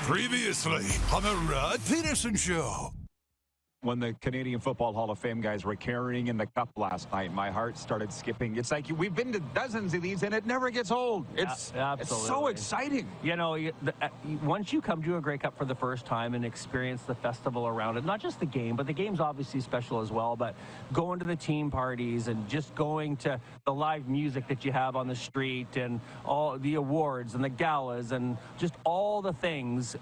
Previously on the Rod Pedersen Show. When the Canadian Football Hall of Fame guys were carrying in the cup last night, my heart started skipping. It's like we've been to dozens of these, and it never gets old. It's so exciting. You know, once you come to a Grey Cup for the first time and experience the festival around it, not just the game, but the game's obviously special as well, but going to the team parties and just going to the live music that you have on the street and all the awards and the galas and just all the things,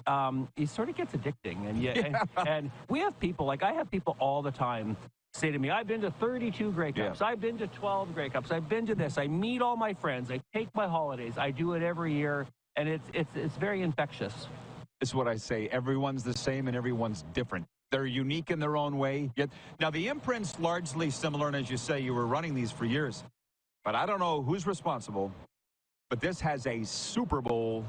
it sort of gets addicting. And, and we have people, like I have people all the time say to me, I've been to 32 Grey Cups. I've been to 12 Grey Cups. I've been to this. I meet all my friends. I take my holidays. I do it every year, and it's very infectious. It's what I say. Everyone's the same and everyone's different. They're unique in their own way. Yet now the imprint's largely similar, and as you say, you were running these for years. But I don't know who's responsible, but this has a Super Bowl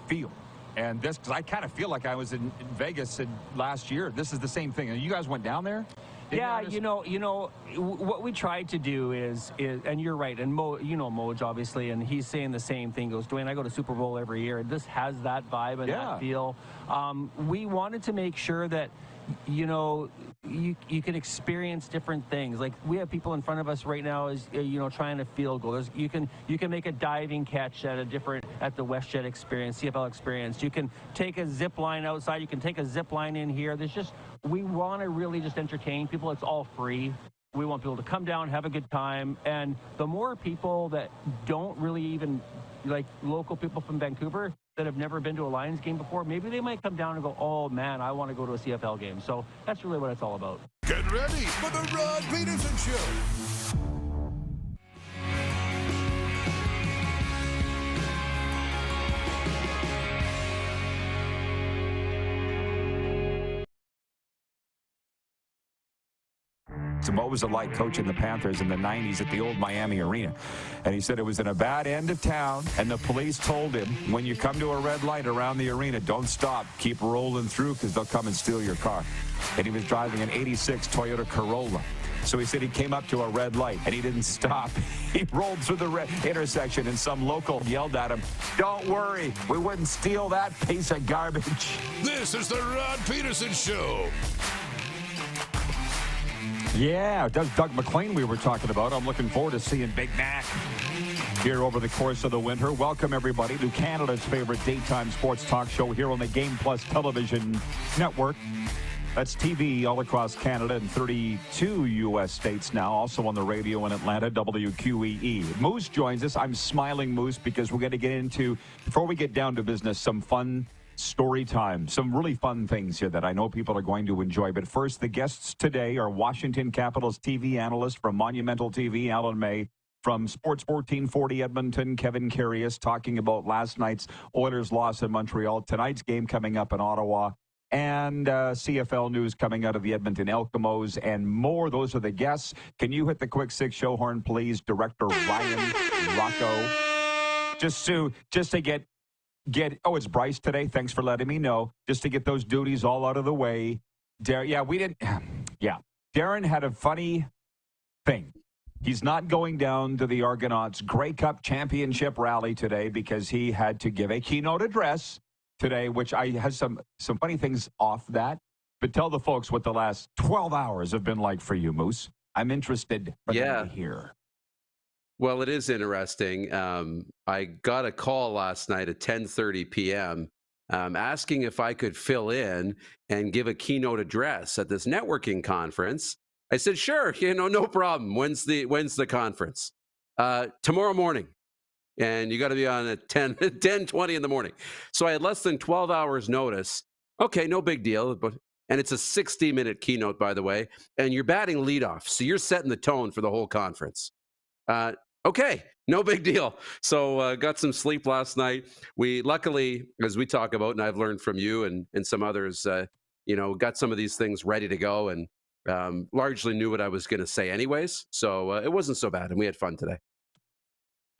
feel. And this, because I kind of feel like I was in Vegas last year. This is the same thing. And you guys went down there? Yeah, you know, what we tried to do is, and you're right, and Moj, obviously, and he's saying the same thing. He goes, Dwayne, I go to Super Bowl every year. This has that vibe and that feel. We wanted to make sure that, you know, you can experience different things. Like we have people in front of us right now is trying to field goal. You can make a diving catch at the WestJet experience, CFL experience. You can take a zip line outside. You can take a zip line in here. We want to really just entertain people. It's all free. We want people to come down, have a good time, and the more people that don't really even, like local people from Vancouver that have never been to a Lions game before, maybe they might come down and go, oh man, I want to go to a CFL game. So that's really what it's all about. Get ready for the Rod Pedersen Show. So what was it like coaching the Panthers in the 90s at the old Miami Arena? And he said it was in a bad end of town, and the police told him, when you come to a red light around the arena, don't stop. Keep rolling through because they'll come and steal your car. And he was driving an 86 Toyota Corolla. So he said he came up to a red light, and he didn't stop. He rolled through the intersection, and some local yelled at him, don't worry, we wouldn't steal that piece of garbage. This is the Rod Pedersen Show. Yeah, Doug McLean we were talking about. I'm looking forward to seeing Big Mac here over the course of the winter. Welcome, everybody, to Canada's favorite daytime sports talk show here on the Game Plus television network. That's TV all across Canada and 32 U.S. states now, also on the radio in Atlanta, WQEE. Moose joins us. I'm smiling, Moose, because we're going to get into, before we get down to business, some fun story time. Some really fun things here that I know people are going to enjoy. But first, the guests today are Washington Capitals TV analyst from Monumental TV, Alan May. From Sports 1440 Edmonton, Kevin Karius, talking about last night's Oilers loss in Montreal, tonight's game coming up in Ottawa, and CFL news coming out of the Edmonton Elkamos and more. Those are the guests. Can you hit the quick six show horn, please, Director Ryan Rocco? Just to get it's Bryce today. Thanks for letting me know. Just to get those duties all out of the way. Darren had a funny thing. He's not going down to the Argonauts Grey Cup Championship rally today because he had to give a keynote address today, which I had some funny things off that. But tell the folks what the last 12 hours have been like for you, Moose. I'm interested to hear. Well, it is interesting. I got a call last night at 10:30 p.m. Asking if I could fill in and give a keynote address at this networking conference. I said, sure, no problem. When's the conference? Tomorrow morning. And you got to be on at 10:20 in the morning. So I had less than 12 hours notice. Okay, no big deal. And it's a 60-minute keynote, by the way. And you're batting leadoff. So you're setting the tone for the whole conference. Okay, no big deal. So got some sleep last night. We luckily, as we talk about, and I've learned from you and some others, got some of these things ready to go and largely knew what I was going to say anyways. So it wasn't so bad, and we had fun today.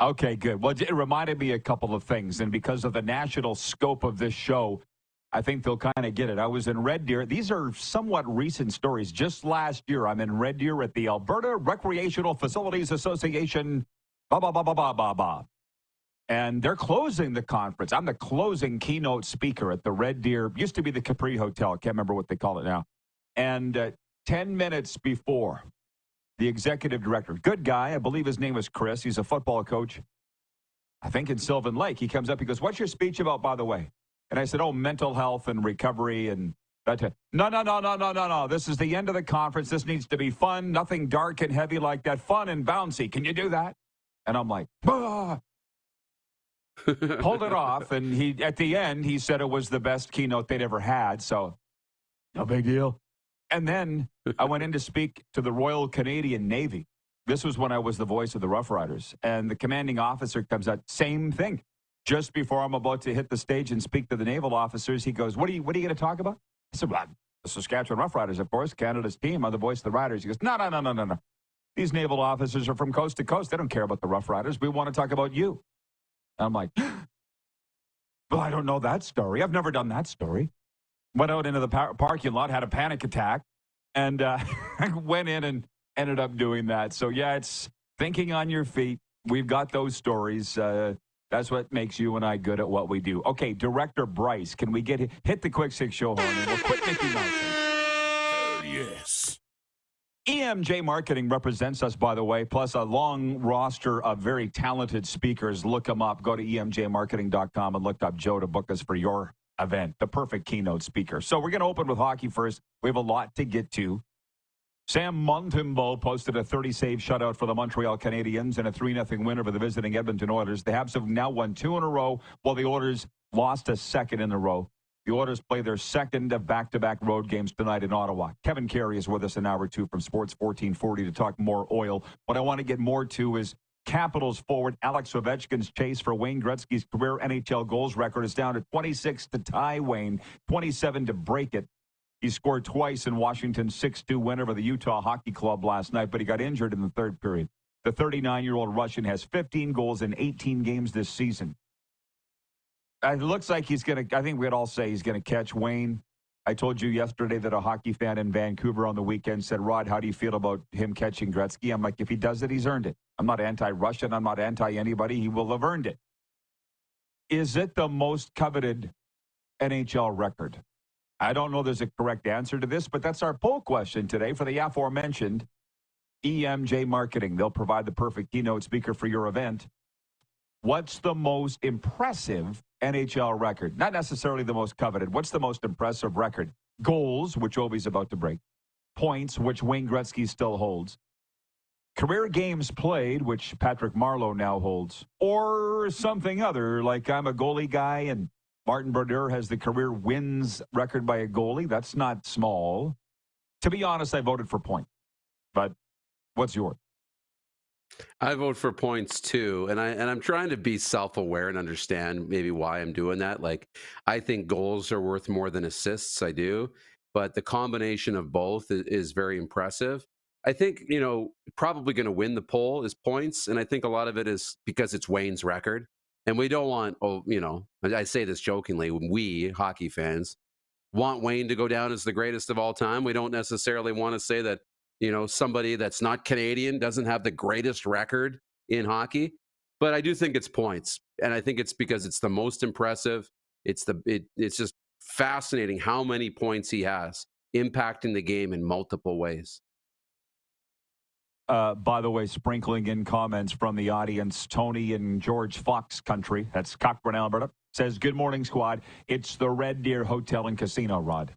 Okay, good. Well, it reminded me a couple of things, and because of the national scope of this show, I think they'll kind of get it. I was in Red Deer. These are somewhat recent stories. Just last year, I'm in Red Deer at the Alberta Recreational Facilities Association. And they're closing the conference. I'm the closing keynote speaker at the Red Deer, used to be the Capri Hotel. I can't remember what they call it now. And 10 minutes before, the executive director, good guy, I believe his name was Chris. He's a football coach, I think in Sylvan Lake. He comes up, he goes, what's your speech about, by the way? And I said, oh, mental health and recovery and that. No. This is the end of the conference. This needs to be fun, nothing dark and heavy like that. Fun and bouncy. Can you do that? And I'm like, bah! Pulled it off. And he, at the end, he said it was the best keynote they'd ever had. So no big deal. And then I went in to speak to the Royal Canadian Navy. This was when I was the voice of the Rough Riders. And the commanding officer comes out, same thing. Just before I'm about to hit the stage and speak to the naval officers, he goes, what are you going to talk about? I said, well, the Saskatchewan Rough Riders, of course, Canada's team. I'm the voice of the Riders. He goes, no. These naval officers are from coast to coast. They don't care about the Rough Riders. We want to talk about you. I'm like, well, I don't know that story. I've never done that story. Went out into the parking lot, had a panic attack, and went in and ended up doing that. So, yeah, it's thinking on your feet. We've got those stories. That's what makes you and I good at what we do. Okay, Director Bryce, can we hit the quick six show horn and we'll quit Mickey Mouse? Yes. EMJ Marketing represents us, by the way, plus a long roster of very talented speakers. Look them up. Go to emjmarketing.com and look up Joe to book us for your event, the perfect keynote speaker. So we're going to open with hockey first. We have a lot to get to. Sam Montembeault posted a 30-save shutout for the Montreal Canadiens and a 3-0 win over the visiting Edmonton Oilers. The Habs have now won 2 in a row, while the Oilers lost a second in a row. The Oilers play their second of back-to-back road games tonight in Ottawa. Kevin Karius is with us an hour or two from Sports 1440 to talk more oil. What I want to get more to is Capitals forward Alex Ovechkin's chase for Wayne Gretzky's career NHL goals record is down to 26 to tie Wayne, 27 to break it. He scored twice in Washington's 6-2 win over the Utah Hockey Club last night, but he got injured in the third period. The 39-year-old Russian has 15 goals in 18 games this season. It looks like he's going to, I think we'd all say he's going to catch Wayne. I told you yesterday that a hockey fan in Vancouver on the weekend said, Rod, how do you feel about him catching Gretzky? I'm like, if he does it, he's earned it. I'm not anti-Russian. I'm not anti-anybody. He will have earned it. Is it the most coveted NHL record? I don't know there's a correct answer to this, but that's our poll question today for the aforementioned EMJ Marketing. They'll provide the perfect keynote speaker for your event. What's the most impressive NHL record? Not necessarily the most coveted. What's the most impressive record? Goals, which Ovi's about to break. Points, which Wayne Gretzky still holds. Career games played, which Patrick Marleau now holds. Or something other, like I'm a goalie guy and Martin Brodeur has the career wins record by a goalie. That's not small. To be honest, I voted for point. But what's yours? I vote for points too, and I'm trying to be self-aware and understand maybe why I'm doing that. Like, I think goals are worth more than assists. I do, but the combination of both is very impressive. I think, probably going to win the poll is points, and I think a lot of it is because it's Wayne's record, and we don't want, I say this jokingly, we hockey fans want Wayne to go down as the greatest of all time. We don't necessarily want to say that somebody that's not Canadian doesn't have the greatest record in hockey, but I do think it's points, and I think it's because it's the most impressive. It's just fascinating how many points he has, impacting the game in multiple ways. By the way, sprinkling in comments from the audience, Tony in George Fox country, that's Cockburn, Alberta, says, good morning, squad. It's the Red Deer Hotel and Casino, Rod.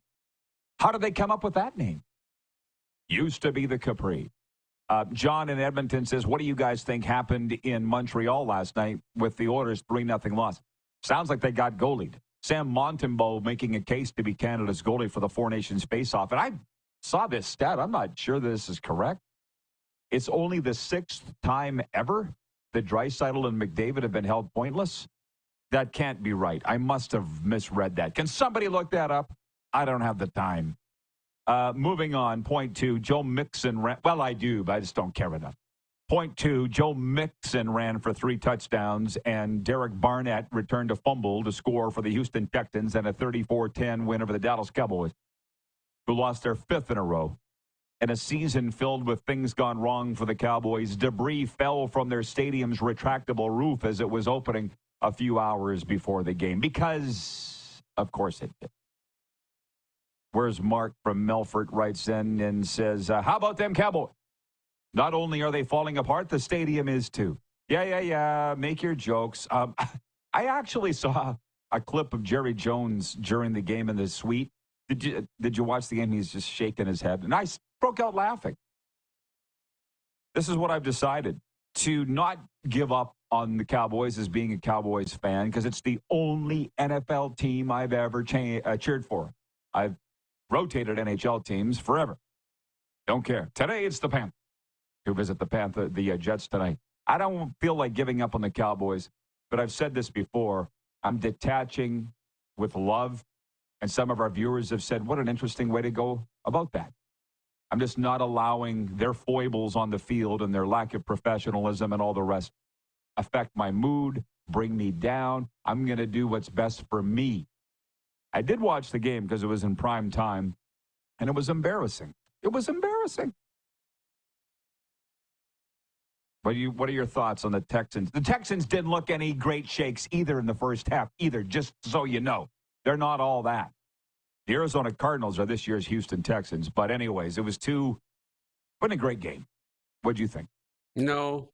How did they come up with that name? Used to be the Capri. John in Edmonton says, what do you guys think happened in Montreal last night with the Oilers 3-0 loss? Sounds like they got goalied. Sam Montembeault making a case to be Canada's goalie for the Four Nations face-off. And I saw this stat. I'm not sure this is correct. It's only the 6th time ever that Draisaitl and McDavid have been held pointless. That can't be right. I must have misread that. Can somebody look that up? I don't have the time. Moving on, point 2, Joe Mixon ran. Well, I do, but I just don't care enough. Point 2, Joe Mixon ran for 3 touchdowns, and Derek Barnett returned a fumble to score for the Houston Texans and a 34-10 win over the Dallas Cowboys, who lost their 5th in a row. In a season filled with things gone wrong for the Cowboys, debris fell from their stadium's retractable roof as it was opening a few hours before the game because, of course, it did. Where's Mark from Melfort writes in and says, how about them Cowboys? Not only are they falling apart, the stadium is too. Yeah. Make your jokes. I actually saw a clip of Jerry Jones during the game in the suite. Did you watch the game? He's just shaking his head. And I broke out laughing. This is what I've decided, to not give up on the Cowboys as being a Cowboys fan, because it's the only NFL team I've ever cheered for. I've rotated NHL teams forever. Don't care. Today it's the Panthers who visit the Jets tonight. I don't feel like giving up on the Cowboys, but I've said this before. I'm detaching with love, and some of our viewers have said, what an interesting way to go about that. I'm just not allowing their foibles on the field and their lack of professionalism and all the rest affect my mood, bring me down. I'm going to do what's best for me. I did watch the game because it was in prime time, and it was embarrassing. It was embarrassing. What are your thoughts on the Texans? The Texans didn't look any great shakes either in the first half, either, just so you know. They're not all that. The Arizona Cardinals are this year's Houston Texans. But anyways, it wasn't a great game. What'd you think? No,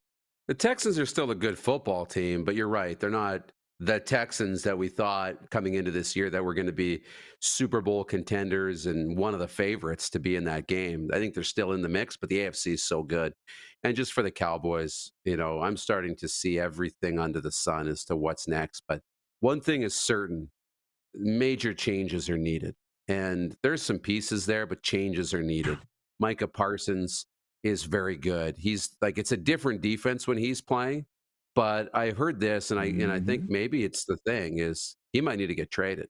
the Texans are still a good football team, but you're right. They're not the Texans that we thought coming into this year that were going to be Super Bowl contenders and one of the favorites to be in that game. I think they're still in the mix, but the AFC is so good. And just for the Cowboys, I'm starting to see everything under the sun as to what's next. But one thing is certain, major changes are needed. And there's some pieces there, but changes are needed. Micah Parsons is very good. It's a different defense when he's playing. But I heard this, and I think maybe it's the thing is he might need to get traded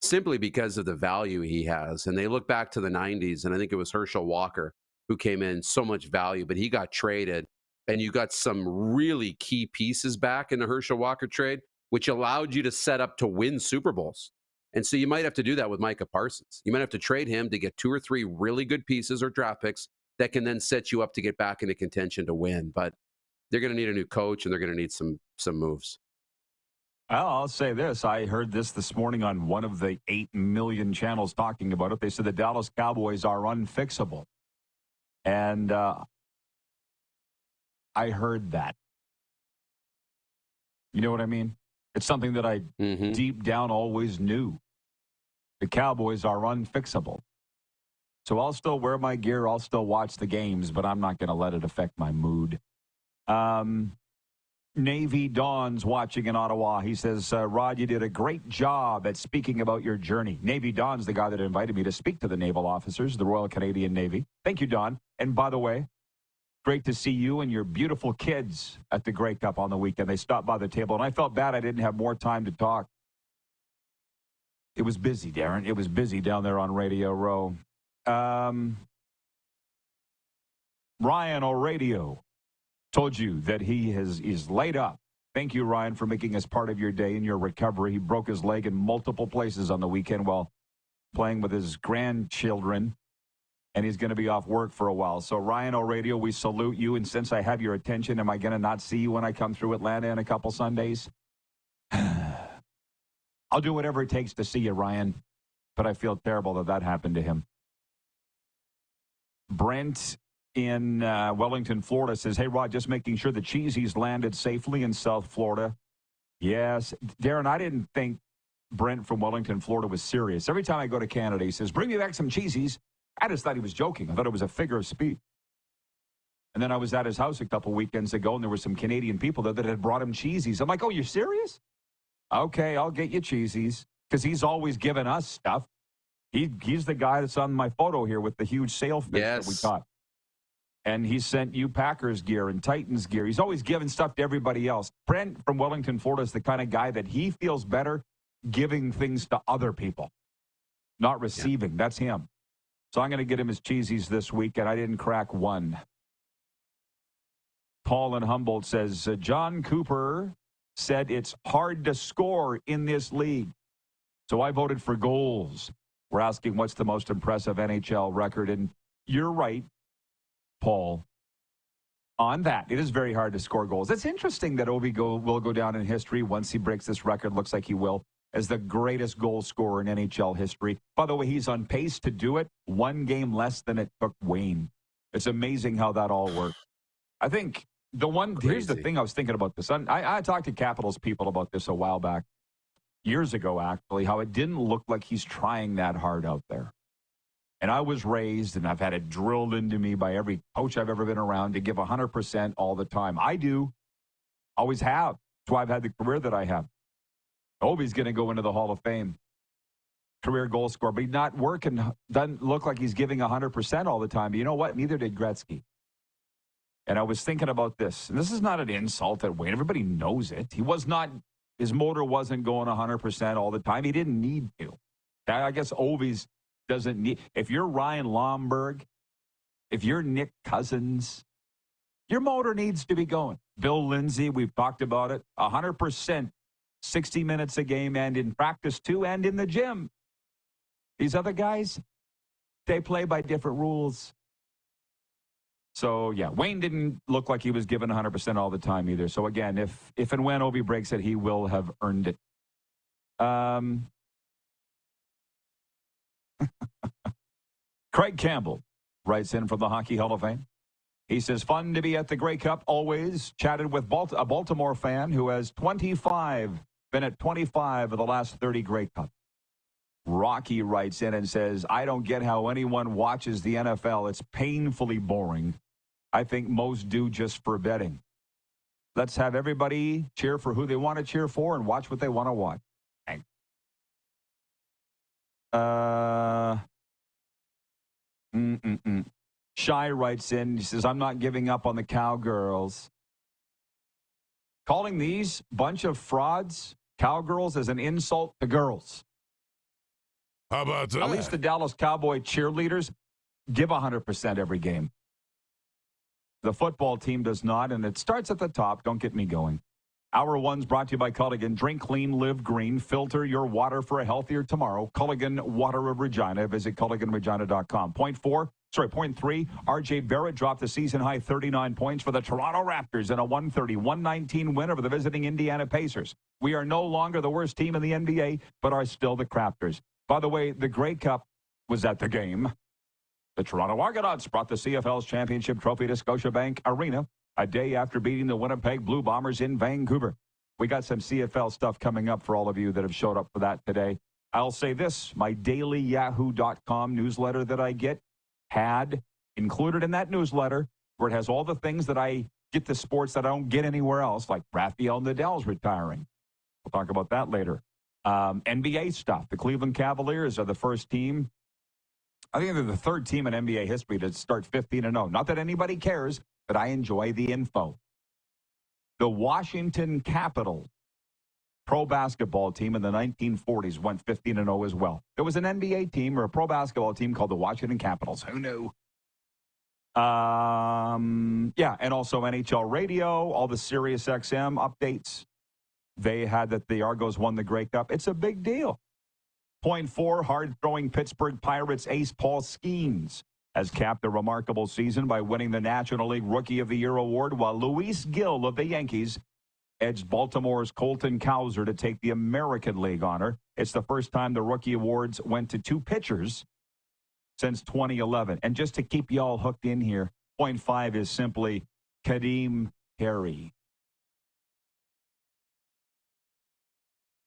simply because of the value he has. And they look back to the 90s, and I think it was Herschel Walker who came in, so much value, but he got traded. And you got some really key pieces back in the Herschel Walker trade, which allowed you to set up to win Super Bowls. And so you might have to do that with Micah Parsons. You might have to trade him to get 2 or 3 really good pieces or draft picks that can then set you up to get back into contention to win. But they're going to need a new coach, and they're going to need some moves. Well, I'll say this. I heard this morning on one of the 8 million channels talking about it. They said the Dallas Cowboys are unfixable. And I heard that. You know what I mean? It's something that I deep down always knew. The Cowboys are unfixable. So I'll still wear my gear. I'll still watch the games, but I'm not going to let it affect my mood. Navy Dawn's watching in Ottawa. He says, Rod, you did a great job at speaking about your journey. Navy Dawn's the guy that invited me to speak to the naval officers, the Royal Canadian Navy. Thank you, Dawn. And by the way, great to see you and your beautiful kids at the Grey Cup on the weekend. They stopped by the table, and I felt bad I didn't have more time to talk. It was busy, Darren. It was busy down there on Radio Row. Ryan O'Radio told you that he is laid up. Thank you, Ryan, for making us part of your day and your recovery. He broke his leg in multiple places on the weekend while playing with his grandchildren, and he's going to be off work for a while. So, Ryan O'Radio, we salute you. And since I have your attention, am I going to not see you when I come through Atlanta in a couple Sundays? I'll do whatever it takes to see you, Ryan. But I feel terrible that happened to him. Brent in Wellington, Florida says, hey, Rod, just making sure the Cheesies landed safely in South Florida. Yes. Darren, I didn't think Brent from Wellington, Florida was serious. Every time I go to Canada, he says, bring me back some Cheesies. I just thought he was joking. I thought it was a figure of speech. And then I was at his house a couple weekends ago, and there were some Canadian people there that had brought him Cheesies. I'm like, oh, you're serious? Okay, I'll get you Cheesies, because he's always given us stuff. He's the guy that's on my photo here with the huge sailfish that we caught. And he sent you Packers gear and Titans gear. He's always giving stuff to everybody else. Brent from Wellington, Florida is the kind of guy that he feels better giving things to other people, not receiving. Yeah. That's him. So I'm going to get him his Cheesies this week, and I didn't crack one. Paul in Humboldt says, John Cooper said it's hard to score in this league. So I voted for goals. We're asking what's the most impressive NHL record, and you're right, Paul. on that. It is very hard to score goals. It's interesting that Ovi will go down in history once he breaks this record. Looks like he will, as the greatest goal scorer in NHL history. By the way, he's on pace to do it one game less than it took Wayne. It's amazing how that all worked. I think here's the thing I was thinking about this. I talked to Capitals people about this a while back, years ago actually, how it didn't look like he's trying that hard out there. And I was raised, and I've had it drilled into me by every coach I've ever been around to give 100% all the time. I do. Always have. That's why I've had the career that I have. Ovi's going to go into the Hall of Fame. Career goal scorer. But he's not working. Doesn't look like he's giving 100% all the time. But you know what? Neither did Gretzky. And I was thinking about this. And this is not an insult at Wayne. Everybody knows it. His motor wasn't going 100% all the time. He didn't need to. I guess Ovi's doesn't need. If you're Ryan Lomberg, if you're Nick Cousins, your motor needs to be going. Bill Lindsay, we've talked about it, 100%, 60 minutes a game, and in practice too, and in the gym. These other guys, they play by different rules. So, yeah, Wayne didn't look like he was given 100% all the time either. So, again, if and when Ovi breaks it, he will have earned it. Craig Campbell writes in from the Hockey Hall of Fame. He says, fun to be at the Grey Cup always. Chatted with a Baltimore fan who has been at 25 of the last 30 Grey Cup. Rocky writes in and says, I don't get how anyone watches the NFL. It's painfully boring. I think most do just for betting. Let's have everybody cheer for who they want to cheer for and watch what they want to watch. Thanks. Shy writes in, he says, I'm not giving up on the Cowgirls. Calling these bunch of frauds, Cowgirls, as an insult to girls. How about that? At least the Dallas Cowboy cheerleaders give 100% every game. The football team does not, and it starts at the top. Don't get me going. Hour one's brought to you by Culligan. Drink clean, live green. Filter your water for a healthier tomorrow. Culligan Water of Regina. Visit CulliganRegina.com. Point three, RJ Barrett dropped the season-high 39 points for the Toronto Raptors in a 130-119 win over the visiting Indiana Pacers. We are no longer the worst team in the NBA, but are still the Crafters. By the way, the Grey Cup was at the game. The Toronto Argonauts brought the CFL's championship trophy to Scotiabank Arena a day after beating the Winnipeg Blue Bombers in Vancouver. We got some CFL stuff coming up for all of you that have showed up for that today. I'll say this, my daily yahoo.com newsletter that I get had included in that newsletter, where it has all the things that I get the sports that I don't get anywhere else, like Rafael Nadal's retiring. We'll talk about that later. NBA stuff. The Cleveland Cavaliers are the first team. I think they're the third team in NBA history to start 15-0. Not that anybody cares, but I enjoy the info. The Washington Capitals pro basketball team in the 1940s went 15-0 as well. There was an NBA team or a pro basketball team called the Washington Capitals. Who knew? Yeah, and also NHL radio, all the Sirius XM updates. They had that the Argos won the Grey Cup. It's a big deal. Point four, hard-throwing Pittsburgh Pirates ace Paul Skeens has capped a remarkable season by winning the National League Rookie of the Year award, while Luis Gil of the Yankees edged Baltimore's Colton Cowser to take the American League honor. It's the first time the Rookie Awards went to two pitchers since 2011. And just to keep you all hooked in here, point five is simply Kadeem Carey.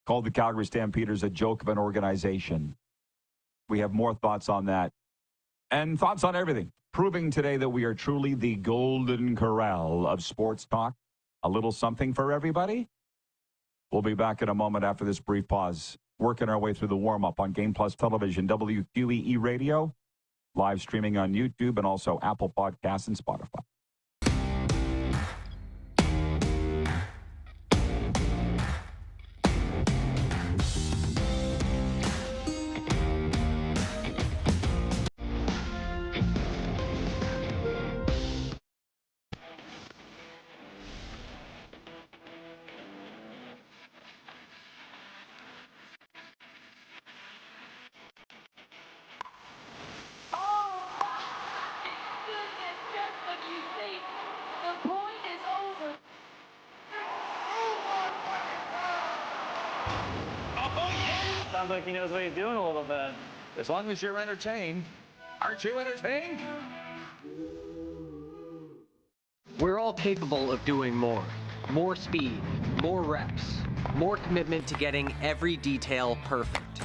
Called the Calgary Stampeders a joke of an organization. We have more thoughts on that. And thoughts on everything. Proving today that we are truly the golden corral of sports talk. A little something for everybody. We'll be back in a moment after this brief pause. Working our way through the warm-up on Game Plus Television, WQEE Radio, live streaming on YouTube, and also Apple Podcasts and Spotify. Sounds like he knows what he's doing a little bit. As long as you're entertained. Aren't you entertained? We're all capable of doing more. More speed, more reps, more commitment to getting every detail perfect.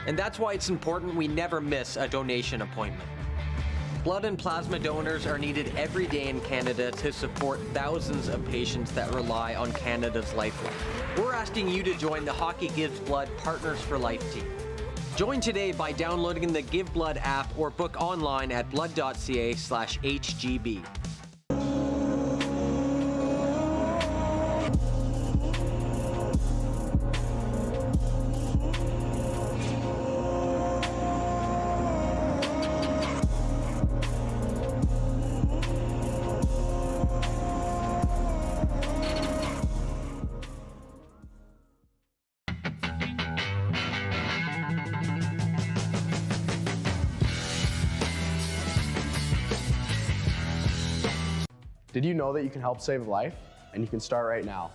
And that's why it's important we never miss a donation appointment. Blood and plasma donors are needed every day in Canada to support thousands of patients that rely on Canada's lifeline. We're asking you to join the Hockey Gives Blood Partners for Life team. Join today by downloading the Give Blood app or book online at blood.ca/HGB. Did you know that you can help save a life? And you can start right now.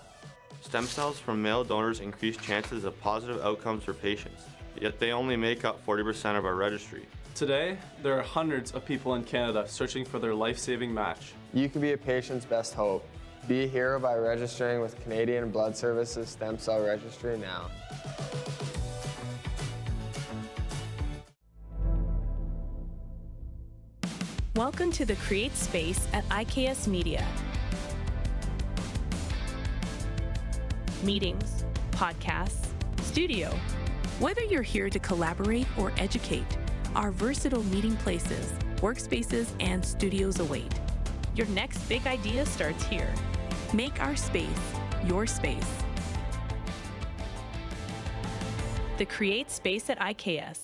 Stem cells from male donors increase chances of positive outcomes for patients, yet they only make up 40% of our registry. Today, there are hundreds of people in Canada searching for their life-saving match. You can be a patient's best hope. Be a hero by registering with Canadian Blood Services Stem Cell Registry now. Welcome to the Create Space at IKS Media. Meetings, podcasts, studio. Whether you're here to collaborate or educate, our versatile meeting places, workspaces, and studios await. Your next big idea starts here. Make our space your space. The Create Space at IKS.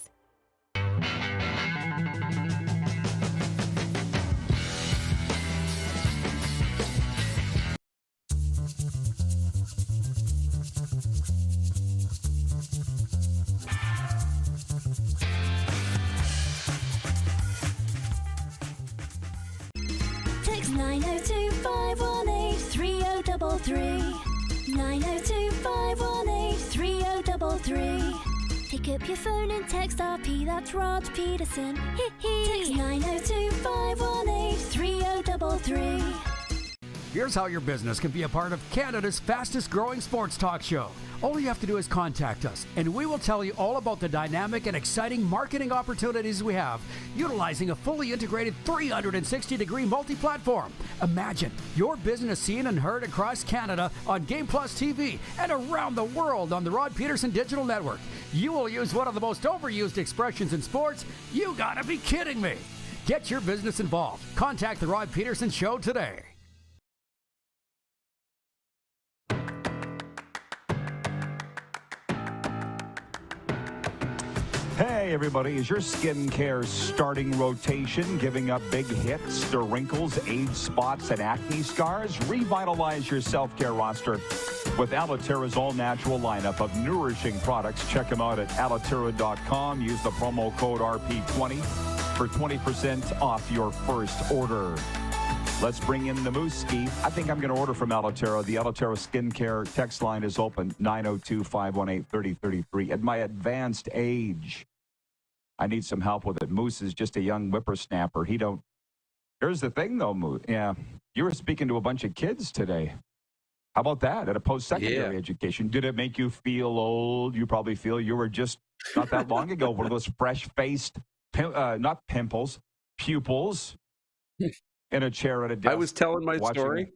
Text 902-518-3033. 902-518-3033. Pick up your phone and text RP, that's Rod Pedersen. Text 902-518-3033. Here's how your business can be a part of Canada's fastest growing sports talk show. All you have to do is contact us, and we will tell you all about the dynamic and exciting marketing opportunities we have, utilizing a fully integrated 360-degree multi-platform. Imagine your business seen and heard across Canada on Game Plus TV and around the world on the Rod Pedersen Digital Network. You will use one of the most overused expressions in sports. You gotta be kidding me. Get your business involved. Contact the Rod Pedersen Show today. Hey, everybody. Is your skincare starting rotation giving up big hits to wrinkles, age spots, and acne scars? Revitalize your self-care roster with Alitera's all-natural lineup of nourishing products. Check them out at alitera.com. Use the promo code RP20 for 20% off your first order. Let's bring in the Mooski. I think I'm going to order from Alitera. The Alitera skincare text line is open, 902-518-3033. At my advanced age, I need some help with it. Moose is just a young whippersnapper. Here's the thing, though, Moose. Yeah, you were speaking to a bunch of kids today. How about that at a post-secondary education? Did it make you feel old? You probably feel you were just not that long ago one of those fresh-faced, not pimples, pupils in a chair at a desk. I was telling my story.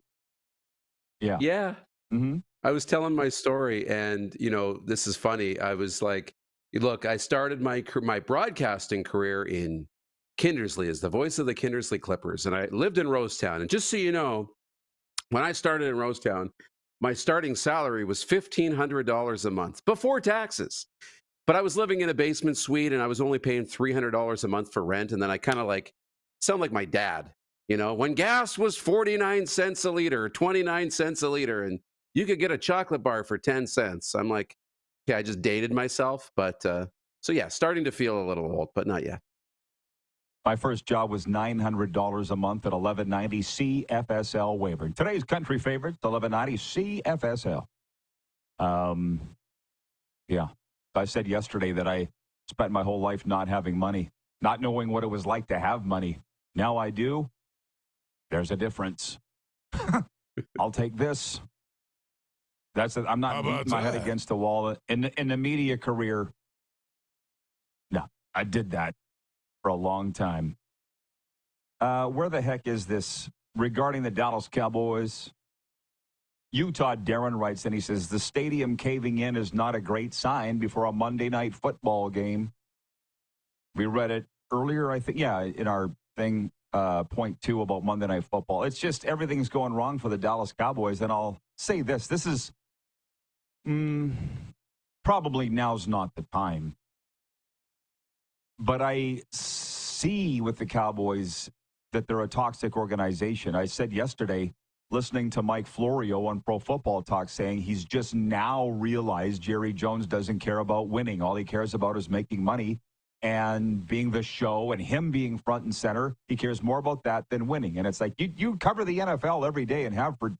Yeah. Yeah. Mm-hmm. I was telling my story, and, this is funny. I was like, look, I started my broadcasting career in Kindersley as the voice of the Kindersley Clippers, and I lived in Rosetown. And just so you know, when I started in Rosetown, my starting salary was $1,500 a month before taxes. But I was living in a basement suite, and I was only paying $300 a month for rent. And then I kind of sound like my dad, when gas was 49 cents a liter, 29 cents a liter, and you could get a chocolate bar for 10 cents. I'm like, okay, I just dated myself. But so yeah, starting to feel a little old, but not yet. My first job was $900 a month at 1190 CFSL Weyburn. Today's country favorite, 1190 CFSL. Yeah. I said yesterday that I spent my whole life not having money, not knowing what it was like to have money. Now I do. There's a difference. I'll take this. That's it. I'm not beating my head against the wall. In the media career, no, I did that for a long time. Where the heck is this? Regarding the Dallas Cowboys, Utah Darren writes, and he says, the stadium caving in is not a great sign before a Monday night football game. We read it earlier, I think, in our thing, point 2 about Monday night football. It's just everything's going wrong for the Dallas Cowboys. And I'll say this is probably now's not the time. But I see with the Cowboys that they're a toxic organization. I said yesterday, listening to Mike Florio on Pro Football Talk, saying he's just now realized Jerry Jones doesn't care about winning. All he cares about is making money and being the show and him being front and center. He cares more about that than winning. And it's like, you cover the NFL every day and have for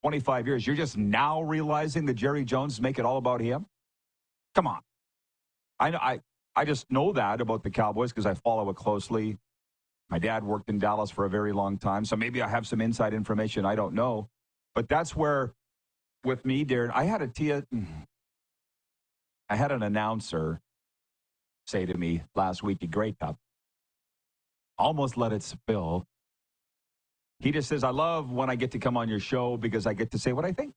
25 years. You're just now realizing that Jerry Jones make it all about him? Come on. I just know that about the Cowboys because I follow it closely. My dad worked in Dallas for a very long time, so maybe I have some inside information I don't know. But that's where, with me, Darren, I had an announcer say to me last week at Grey Cup, almost let it spill. He just says, I love when I get to come on your show because I get to say what I think.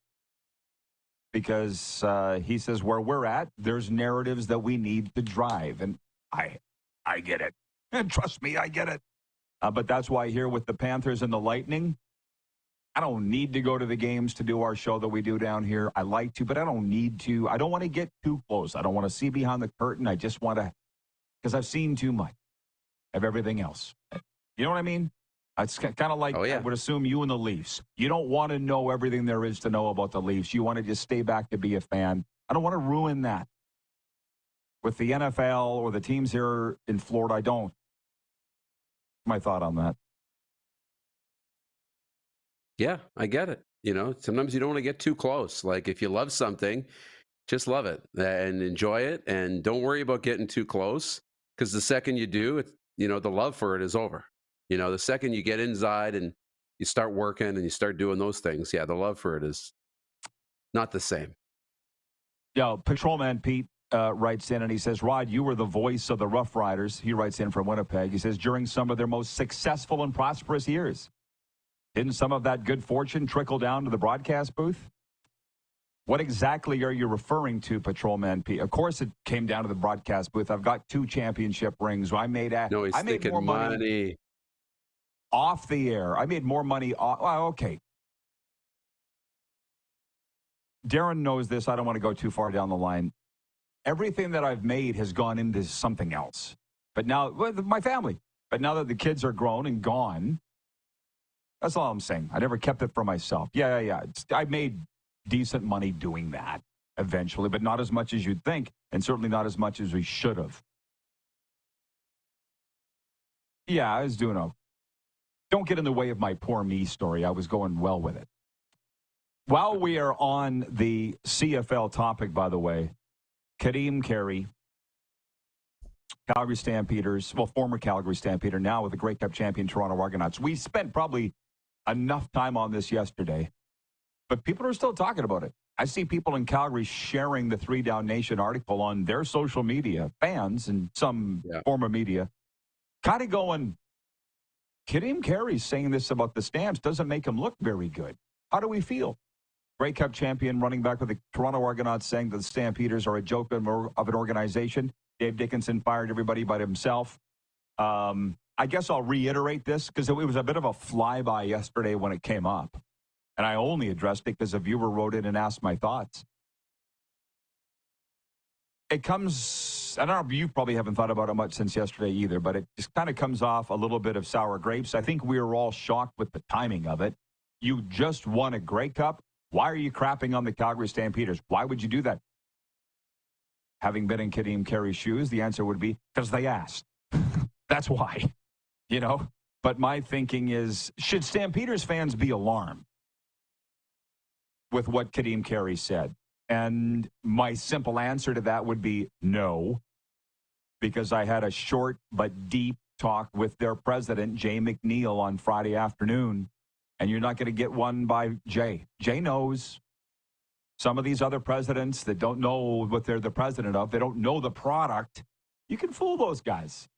Because he says, where we're at, there's narratives that we need to drive. And I get it. And trust me, I get it. But that's why here with the Panthers and the Lightning, I don't need to go to the games to do our show that we do down here. I like to, but I don't need to. I don't want to get too close. I don't want to see behind the curtain. I just want to, because I've seen too much of everything else. You know what I mean? It's kind of like, I would assume you and the Leafs. You don't want to know everything there is to know about the Leafs. You want to just stay back to be a fan. I don't want to ruin that. With the NFL or the teams here in Florida, I don't. My thought on that. Yeah, I get it. You know, sometimes you don't want to get too close. Like if you love something, just love it and enjoy it. And don't worry about getting too close because the second you do, the love for it is over. You know, the second you get inside and you start working and you start doing those things, the love for it is not the same. Yeah, Patrolman Pete writes in and he says, Rod, you were the voice of the Rough Riders. He writes in from Winnipeg. He says, during some of their most successful and prosperous years. Didn't some of that good fortune trickle down to the broadcast booth? What exactly are you referring to, Patrolman Pete? Of course it came down to the broadcast booth. I've got 2 championship rings. I made more money off the air. I made more money off. Well, okay. Darren knows this. I don't want to go too far down the line. Everything that I've made has gone into something else. But now, my family. But now that the kids are grown and gone, that's all I'm saying. I never kept it for myself. Yeah. I made decent money doing that eventually, but not as much as you'd think, and certainly not as much as we should have. Yeah, I was doing okay. Don't get in the way of my poor me story. I was going well with it. While we are on the CFL topic, by the way, Kadeem Carey, Calgary Stampeders, former Calgary Stampeder, now with the Grey Cup champion Toronto Argonauts. We spent probably enough time on this yesterday, but people are still talking about it. I see people in Calgary sharing the 3 Down Nation article on their social media, fans and some former media, kind of going, Kadeem Carey saying this about the Stamps doesn't make him look very good. How do we feel? Grey Cup champion running back with the Toronto Argonauts saying that the Stampeders are a joke of an organization. Dave Dickinson fired everybody but himself. I guess I'll reiterate this because it was a bit of a flyby yesterday when it came up. And I only addressed it because a viewer wrote in and asked my thoughts. It comes, I don't know, you probably haven't thought about it much since yesterday either, but it just kind of comes off a little bit of sour grapes. I think we were all shocked with the timing of it. You just won a Grey Cup. Why are you crapping on the Calgary Stampeders? Why would you do that? Having been in Kadeem Carey's shoes, the answer would be because they asked. That's why, But my thinking is, should Stampeders fans be alarmed with what Kadeem Carey said? And my simple answer to that would be no, because I had a short but deep talk with their president, Jay McNeil, on Friday afternoon. And you're not going to get one by Jay. Jay knows. Some of these other presidents that don't know what they're the president of, they don't know the product. You can fool those guys.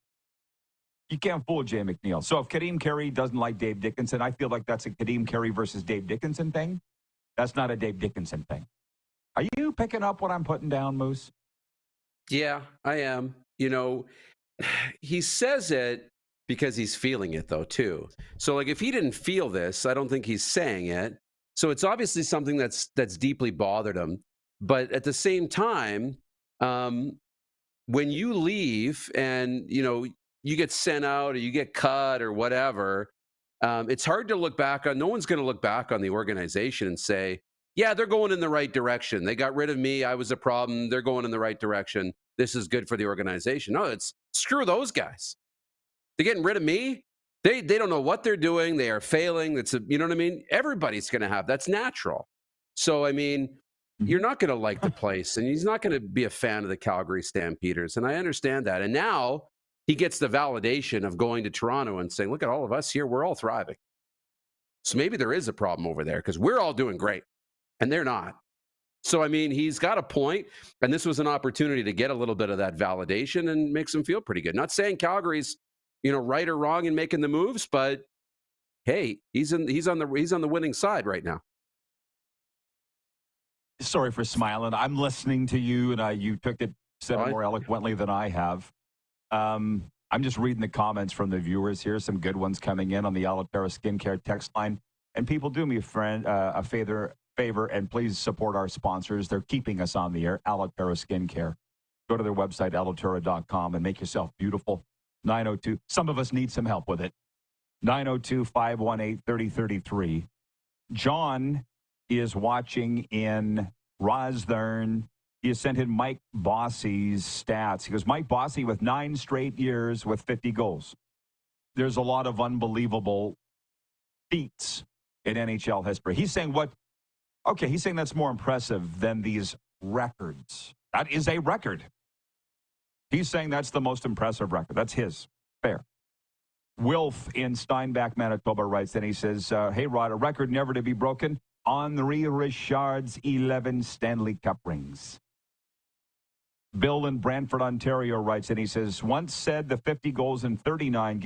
You can't fool Jay McNeil. So if Kadeem Carey doesn't like Dave Dickenson, I feel like that's a Kadeem Carey versus Dave Dickenson thing. That's not a Dave Dickenson thing. Are you picking up what I'm putting down, Moose? Yeah, I am. You know, he says it because he's feeling it, though, too. So, like, if he didn't feel this, I don't think he's saying it. So it's obviously something that's deeply bothered him. But at the same time, when you leave and, you know, you get sent out or you get cut or whatever, it's hard to look back on. No one's going to look back on the organization and say, yeah, they're going in the right direction. They got rid of me. I was a problem. They're going in the right direction. This is good for the organization. No, it's screw those guys. They're getting rid of me. They don't know what they're doing. They are failing. You know what I mean? Everybody's going to have. That's natural. So, I mean, you're not going to like the place, and he's not going to be a fan of the Calgary Stampeders. And I understand that. And now he gets the validation of going to Toronto and saying, look at all of us here. We're all thriving. So maybe there is a problem over there because we're all doing great, and they're not. So, I mean, he's got a point, and this was an opportunity to get a little bit of that validation and makes him feel pretty good. Not saying Calgary's, you know, right or wrong in making the moves, but hey, he's on the winning side right now. Sorry for smiling. I'm listening to you, and you said it more eloquently than I have. I'm just reading the comments from the viewers here. Some good ones coming in on the Altera Skincare text line. And people, do me a favor, and please support our sponsors. They're keeping us on the air. Altera Skincare. Go to their website, altera.com, and make yourself beautiful. 902. Some of us need some help with it. 902-518-3033. John is watching in Rosthern. He has sent in Mike Bossy's stats. He goes, Mike Bossy with 9 straight years with 50 goals. There's a lot of unbelievable feats in NHL history. He's saying he's saying that's more impressive than these records. That is a record. He's saying that's the most impressive record. That's his. Fair. Wilf in Steinbach, Manitoba writes, and he says, hey, Rod, a record never to be broken. Henri Richard's 11 Stanley Cup rings. Bill in Brantford, Ontario writes, and he says, Wayne once said the 50 goals from 39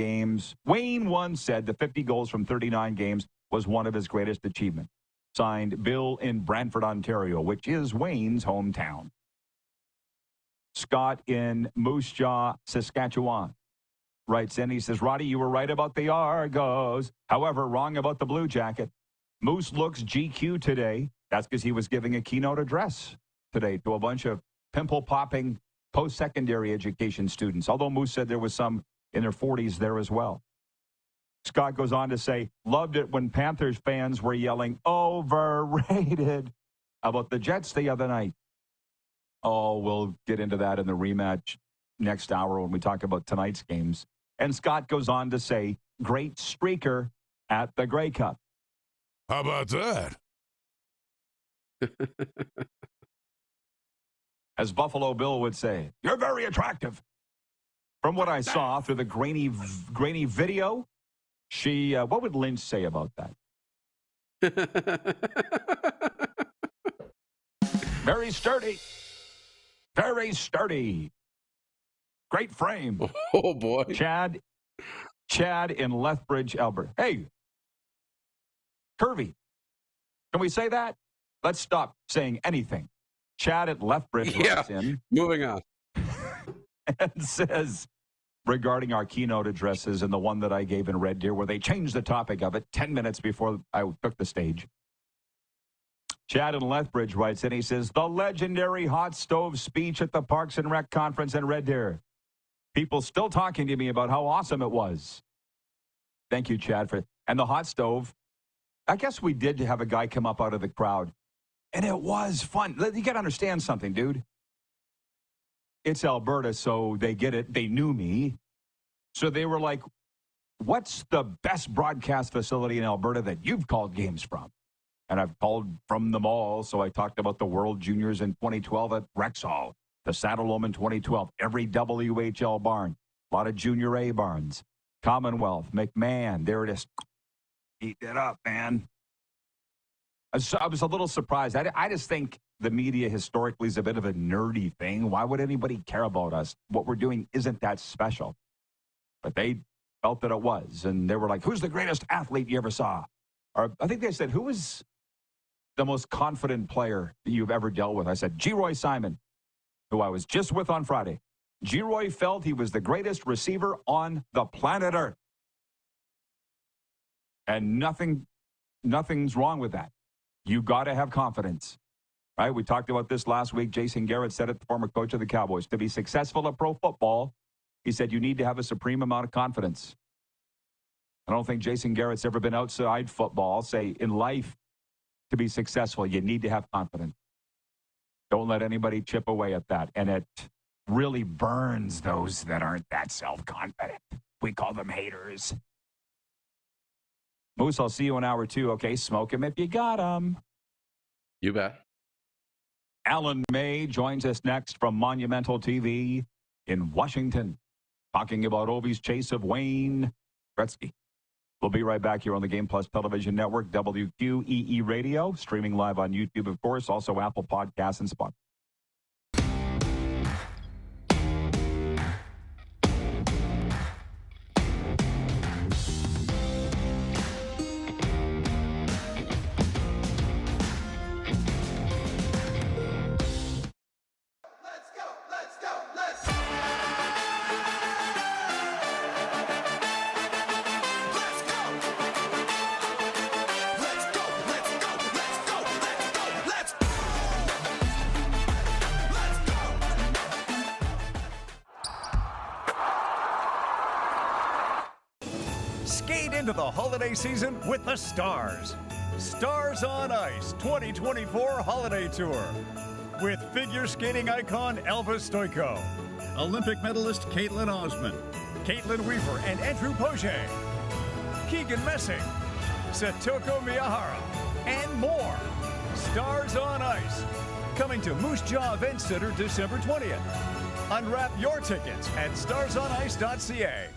games was one of his greatest achievements. Signed, Bill in Brantford, Ontario, which is Wayne's hometown. Scott in Moose Jaw, Saskatchewan writes in, he says, Roddy, you were right about the Argos. However, wrong about the Blue Jacket. Moose looks GQ today. That's because he was giving a keynote address today to a bunch of pimple-popping post-secondary education students, although Moose said there was some in their 40s there as well. Scott goes on to say, loved it when Panthers fans were yelling, overrated, about the Jets the other night. Oh, we'll get into that in the rematch next hour when we talk about tonight's games. And Scott goes on to say, great streaker at the Grey Cup. How about that? As Buffalo Bill would say, you're very attractive. From what I saw through the grainy video, she, what would Lynch say about that? Very sturdy. Very sturdy. Great frame. Oh, boy. Chad in Lethbridge, Alberta. Hey, curvy. Can we say that? Let's stop saying anything. Chad at Lethbridge writes in. Moving on. And says, regarding our keynote addresses and the one that I gave in Red Deer, where they changed the topic of it 10 minutes before I took the stage. Chad in Lethbridge writes in, he says, the legendary hot stove speech at the Parks and Rec conference in Red Deer. People still talking to me about how awesome it was. Thank you, Chad, and the hot stove. I guess we did have a guy come up out of the crowd, and it was fun. You got to understand something, dude. It's Alberta, so they get it. They knew me. So they were like, what's the best broadcast facility in Alberta that you've called games from? And I've called from them all. So I talked about the World Juniors in 2012 at Rexall, the Saddledome in 2012, every WHL barn, a lot of Junior A barns, Commonwealth, McMahon. There it is. Eat it up, man. I was a little surprised. I just think the media historically is a bit of a nerdy thing. Why would anybody care about us? What we're doing isn't that special. But they felt that it was. And they were like, who's the greatest athlete you ever saw? Or I think they said, who was the most confident player that you've ever dealt with? I said, G-Roy Simon, who I was just with on Friday. G-Roy felt he was the greatest receiver on the planet Earth. And nothing's wrong with that. You got to have confidence, right? We talked about this last week. Jason Garrett said it, the former coach of the Cowboys. To be successful at pro football, he said you need to have a supreme amount of confidence. I don't think Jason Garrett's ever been outside football. I'll say in life, to be successful, you need to have confidence. Don't let anybody chip away at that. And it really burns those that aren't that self-confident. We call them haters. Moose, I'll see you in hour 2. Okay, smoke him if you got him. You bet. Alan May joins us next from Monumental TV in Washington, talking about Ovi's chase of Wayne Gretzky. We'll be right back here on the Game Plus Television Network, WQEE Radio, streaming live on YouTube, of course, also Apple Podcasts and Spotify. Skate into the holiday season with the Stars. Stars on Ice 2024 Holiday Tour. With figure skating icon Elvis Stoico, Olympic medalist Caitlin Osmond, Caitlin Weaver and Andrew Poget, Keegan Messing, Satoko Miyahara, and more. Stars on Ice. Coming to Moose Jaw Event Center December 20th. Unwrap your tickets at starsonice.ca.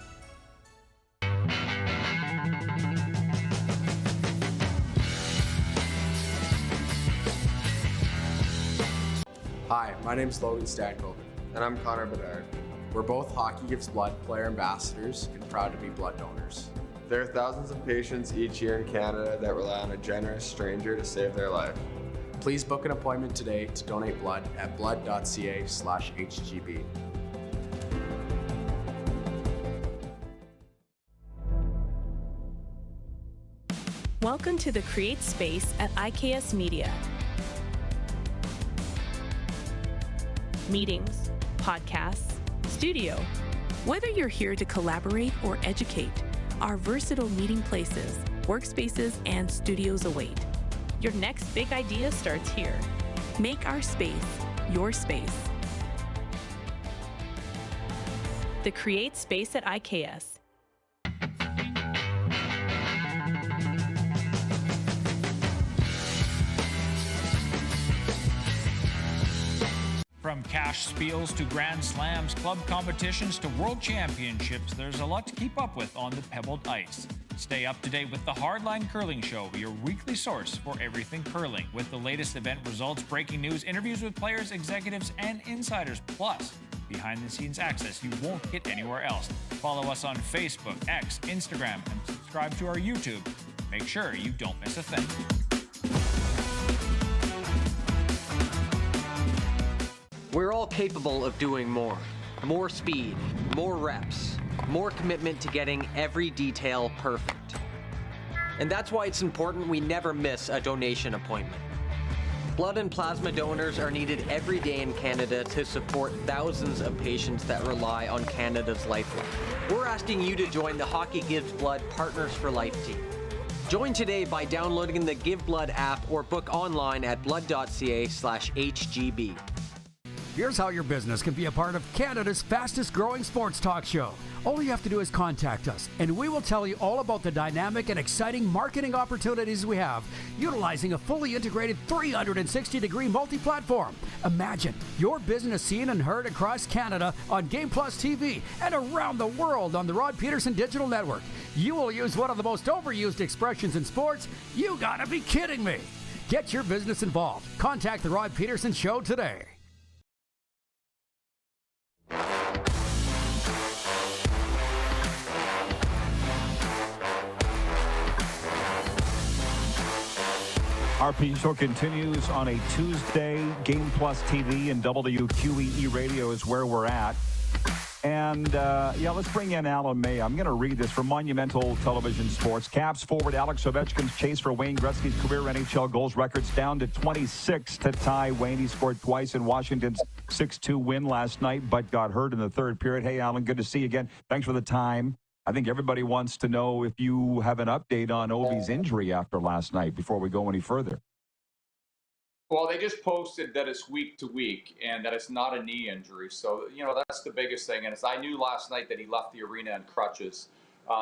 Hi, my name's Logan Stankoven. And I'm Connor Bedard. We're both Hockey Gives Blood player ambassadors and proud to be blood donors. There are thousands of patients each year in Canada that rely on a generous stranger to save their life. Please book an appointment today to donate blood at blood.ca/HGB. Welcome to the Create Space at IKS Media. Meetings, podcasts, studio. Whether you're here to collaborate or educate, our versatile meeting places, workspaces, and studios await. Your next big idea starts here. Make our space your space. The Create Space at IKS. From cash spiels to grand slams, club competitions to world championships, there's a lot to keep up with on the pebbled ice. Stay up to date with the Hardline Curling Show, your weekly source for everything curling, with the latest event results, breaking news, interviews with players, executives, and insiders, plus behind-the-scenes access you won't get anywhere else. Follow us on Facebook, X, Instagram, and subscribe to our YouTube. Make sure you don't miss a thing. We're all capable of doing more. More speed, more reps, more commitment to getting every detail perfect. And that's why it's important we never miss a donation appointment. Blood and plasma donors are needed every day in Canada to support thousands of patients that rely on Canada's lifeline. We're asking you to join the Hockey Gives Blood Partners for Life team. Join today by downloading the Give Blood app or book online at blood.ca/HGB. Here's how your business can be a part of Canada's fastest growing sports talk show. All you have to do is contact us, and we will tell you all about the dynamic and exciting marketing opportunities we have, utilizing a fully integrated 360-degree multi-platform. Imagine your business seen and heard across Canada on Game Plus TV and around the world on the Rod Pedersen Digital Network. You will use one of the most overused expressions in sports. You gotta be kidding me. Get your business involved. Contact the Rod Pedersen Show today. RP Show continues on a Tuesday. Game Plus TV and WQEE Radio is where we're at. And, let's bring in Alan May. I'm going to read this from Monumental Television Sports. Caps forward Alex Ovechkin's chase for Wayne Gretzky's career NHL goals records down to 26 to tie Wayne. He scored twice in Washington's 6-2 win last night, but got hurt in the third period. Hey, Alan, good to see you again. Thanks for the time. I think everybody wants to know if you have an update on Ovi's injury after last night before we go any further. Well, they just posted that it's week to week and that it's not a knee injury. So, that's the biggest thing. And as I knew last night that he left the arena in crutches.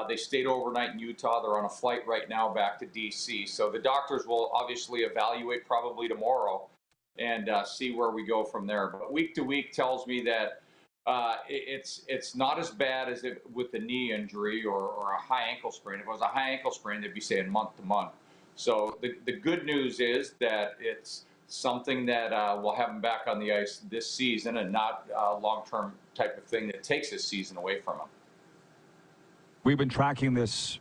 They stayed overnight in Utah. They're on a flight right now back to D.C. So the doctors will obviously evaluate probably tomorrow and see where we go from there. But week to week tells me that it's not as bad as it with the knee injury or a high ankle sprain. If it was a high ankle sprain, they'd be saying month to month. So the good news is that it's something that will have him back on the ice this season and not a long-term type of thing that takes this season away from him. We've been tracking this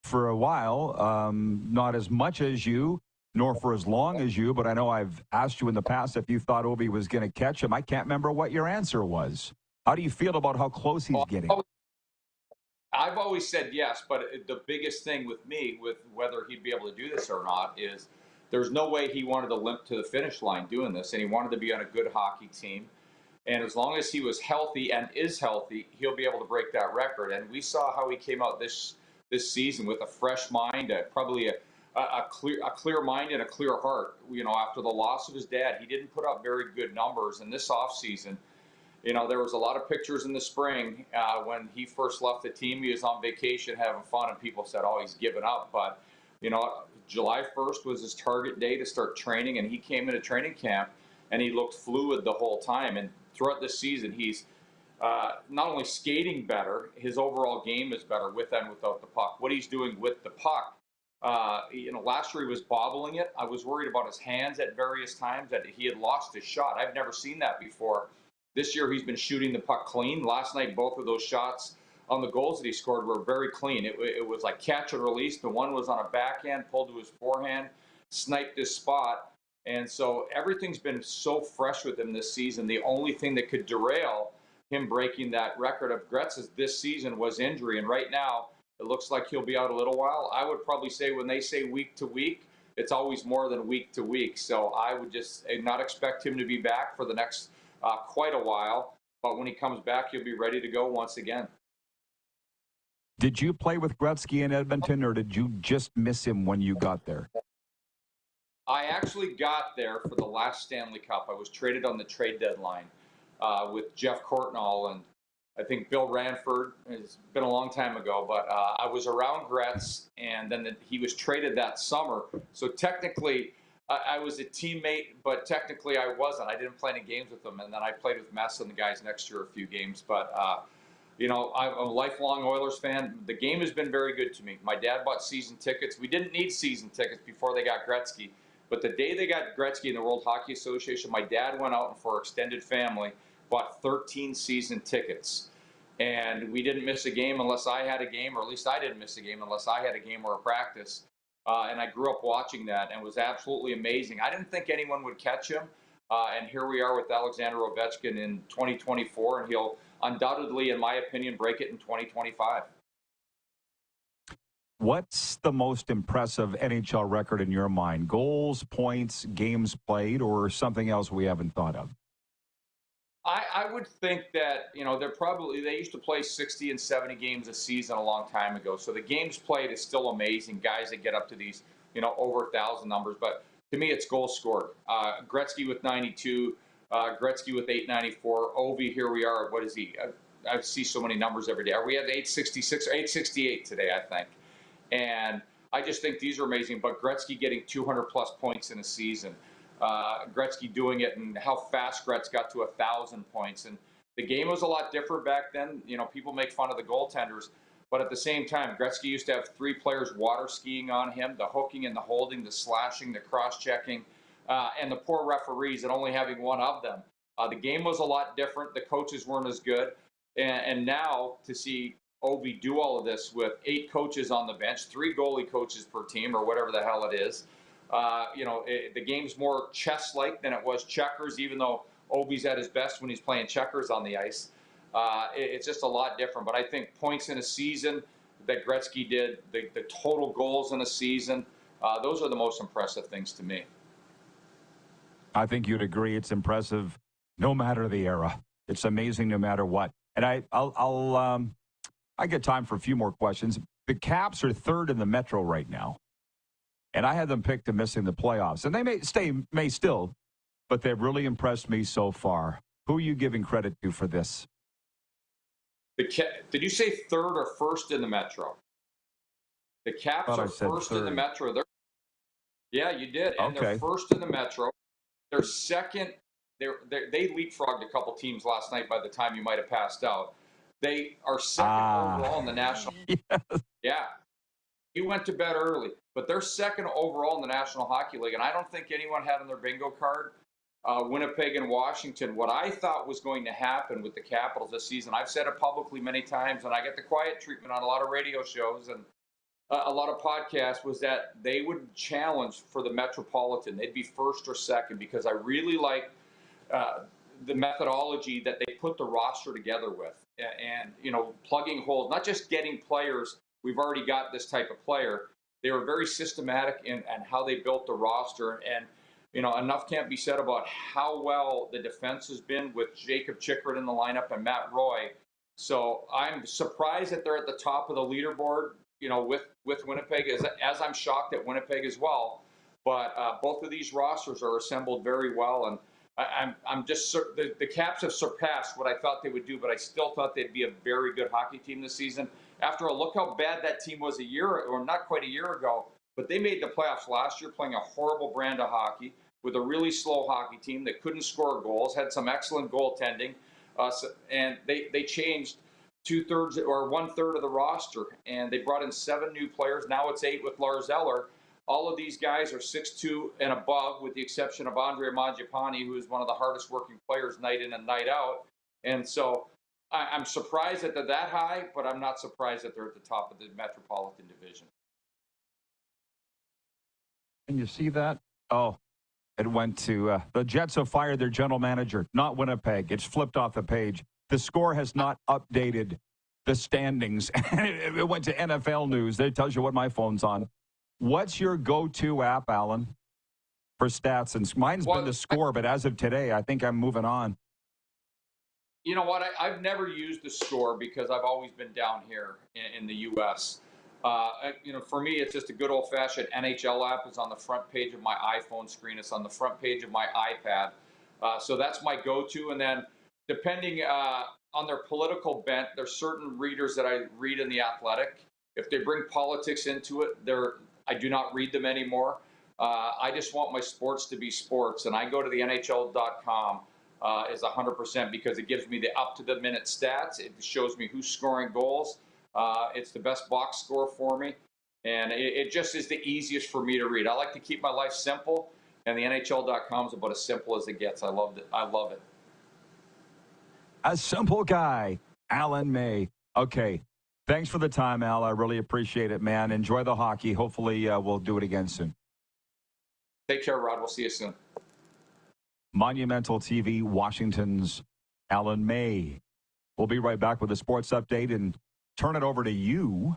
for a while, not as much as you, nor for as long as you, but I know I've asked you in the past if you thought Ovi was going to catch him. I can't remember what your answer was. How do you feel about how close he's getting? I've always said yes, but the biggest thing with me, with whether he'd be able to do this or not, is there's no way he wanted to limp to the finish line doing this, and he wanted to be on a good hockey team. And as long as he was healthy and is healthy, he'll be able to break that record. And we saw how he came out this season with a fresh mind, probably a clear mind and a clear heart. After the loss of his dad, he didn't put up very good numbers. And this offseason, there was a lot of pictures in the spring when he first left the team. He was on vacation having fun, and people said, oh, he's given up. But, July 1st was his target day to start training, and he came into training camp, and he looked fluid the whole time. And throughout this season, he's not only skating better, his overall game is better with and without the puck. What he's doing with the puck, last year he was bobbling it. I was worried about his hands at various times, that he had lost his shot. I've never seen that before. This year he's been shooting the puck clean. Last night, both of those shots on the goals that he scored were very clean. It was like catch and release. The one was on a backhand, pulled to his forehand, sniped his spot. And so everything's been so fresh with him this season. The only thing that could derail him breaking that record of Gretz's this season was injury. And right now, it looks like he'll be out a little while. I would probably say when they say week to week, it's always more than week to week. So I would just not expect him to be back for the next quite a while. But when he comes back, he'll be ready to go once again. Did you play with Gretzky in Edmonton, or did you just miss him when you got there? I actually got there for the last Stanley Cup. I was traded on the trade deadline with Jeff Courtnall and I think Bill Ranford. It's been a long time ago, but I was around Gretz, and then he was traded that summer. So technically, I was a teammate, but technically I wasn't. I didn't play any games with him, and then I played with Mess and the guys next year a few games. But I'm a lifelong Oilers fan. The game has been very good to me. My dad bought season tickets. We didn't need season tickets before they got Gretzky. But the day they got Gretzky in the World Hockey Association, my dad went out and for extended family, bought 13 season tickets. And we didn't miss a game unless I had a game, or at least I didn't miss a game unless I had a game or a practice. And I grew up watching that and was absolutely amazing. I didn't think anyone would catch him. And here we are with Alexander Ovechkin in 2024, and he'll undoubtedly, in my opinion, break it in 2025. What's the most impressive NHL record in your mind? Goals, points, games played, or something else we haven't thought of? I would think that, they used to play 60 and 70 games a season a long time ago. So the games played is still amazing. Guys that get up to these, over 1,000 numbers. But to me, it's goals scored. Gretzky with 92, Gretzky with 894. Ovi, here we are. What is he? I see so many numbers every day. Are we at 866 or 868 today, I think? And I just think these are amazing. But Gretzky getting 200-plus points in a season. Gretzky doing it, and how fast Gretzky got to 1,000 points. And the game was a lot different back then. You know, people make fun of the goaltenders. But at the same time, Gretzky used to have 3 players water skiing on him, the hooking and the holding, the slashing, the cross-checking, and the poor referees and only having one of them. The game was a lot different. The coaches weren't as good. And now to see Ovi do all of this with 8 coaches on the bench, 3 goalie coaches per team or whatever the hell it is, the game's more chess-like than it was checkers, even though Ovi's at his best when he's playing checkers on the ice. It's just a lot different. But I think points in a season that Gretzky did, the total goals in a season, those are the most impressive things to me. I think you'd agree it's impressive no matter the era. It's amazing no matter what. And I get time for a few more questions. The Caps are 3rd in the Metro right now. And I had them picked to missing the playoffs. And they may still, but they've really impressed me so far. Who are you giving credit to for this? Did you say 3rd or 1st in the Metro? The Caps are 1st in the Metro. Yeah, you did. And they're 1st in the Metro. They're 2nd. They leapfrogged a couple teams last night by the time you might have passed out. They are 2nd overall in the National. Yes. Yeah. You went to bed early, but they're 2nd overall in the National Hockey League, and I don't think anyone had on their bingo card Winnipeg and Washington. What I thought was going to happen with the Capitals this season, I've said it publicly many times, and I get the quiet treatment on a lot of radio shows and a lot of podcasts, was that they would challenge for the Metropolitan. They'd be 1st or 2nd because I really like the methodology that they put the roster together with. And, plugging holes, not just getting players. We've already got this type of player. They were very systematic in how they built the roster. And, enough can't be said about how well the defense has been with Jacob Chikrin in the lineup and Matt Roy. So I'm surprised that they're at the top of the leaderboard, with Winnipeg, as I'm shocked at Winnipeg as well. But both of these rosters are assembled very well. And I'm just the Caps have surpassed what I thought they would do, but I still thought they'd be a very good hockey team this season. After all, look how bad that team was not quite a year ago, but they made the playoffs last year playing a horrible brand of hockey with a really slow hockey team that couldn't score goals, had some excellent goaltending, and they changed 2/3 or 1/3 of the roster, and they brought in 7 new players. Now it's 8 with Lars Eller. All of these guys are 6'2" and above, with the exception of Andre Mangiapane, who is one of the hardest working players night in and night out. And so I'm surprised that they're that high, but I'm not surprised that they're at the top of the Metropolitan Division. Can you see that? Oh, it went to the Jets have fired their general manager, not Winnipeg. It's flipped off the page. The Score has not updated the standings. It went to NFL News. That tells you what my phone's on. What's your go-to app, Alan, for stats? And mine's been the Score, but as of today, I think I'm moving on. You know what? I've never used the Score because I've always been down here in the U.S. For me, it's just a good old-fashioned NHL app. It's on the front page of my iPhone screen. It's on the front page of my iPad. So that's my go-to. And then depending on their political bent, there's certain readers that I read in The Athletic. If they bring politics into it, I do not read them anymore. I just want my sports to be sports, and I go to the NHL.com is 100% because it gives me the up-to-the-minute stats. It shows me who's scoring goals. It's the best box score for me, and it just is the easiest for me to read. I like to keep my life simple, and the NHL.com is about as simple as it gets. I love it. A simple guy, Alan May. Okay. Thanks for the time, Al. I really appreciate it, man. Enjoy the hockey. Hopefully, we'll do it again soon. Take care, Rod. We'll see you soon. Monumental TV, Washington's Alan May. We'll be right back with a sports update and turn it over to you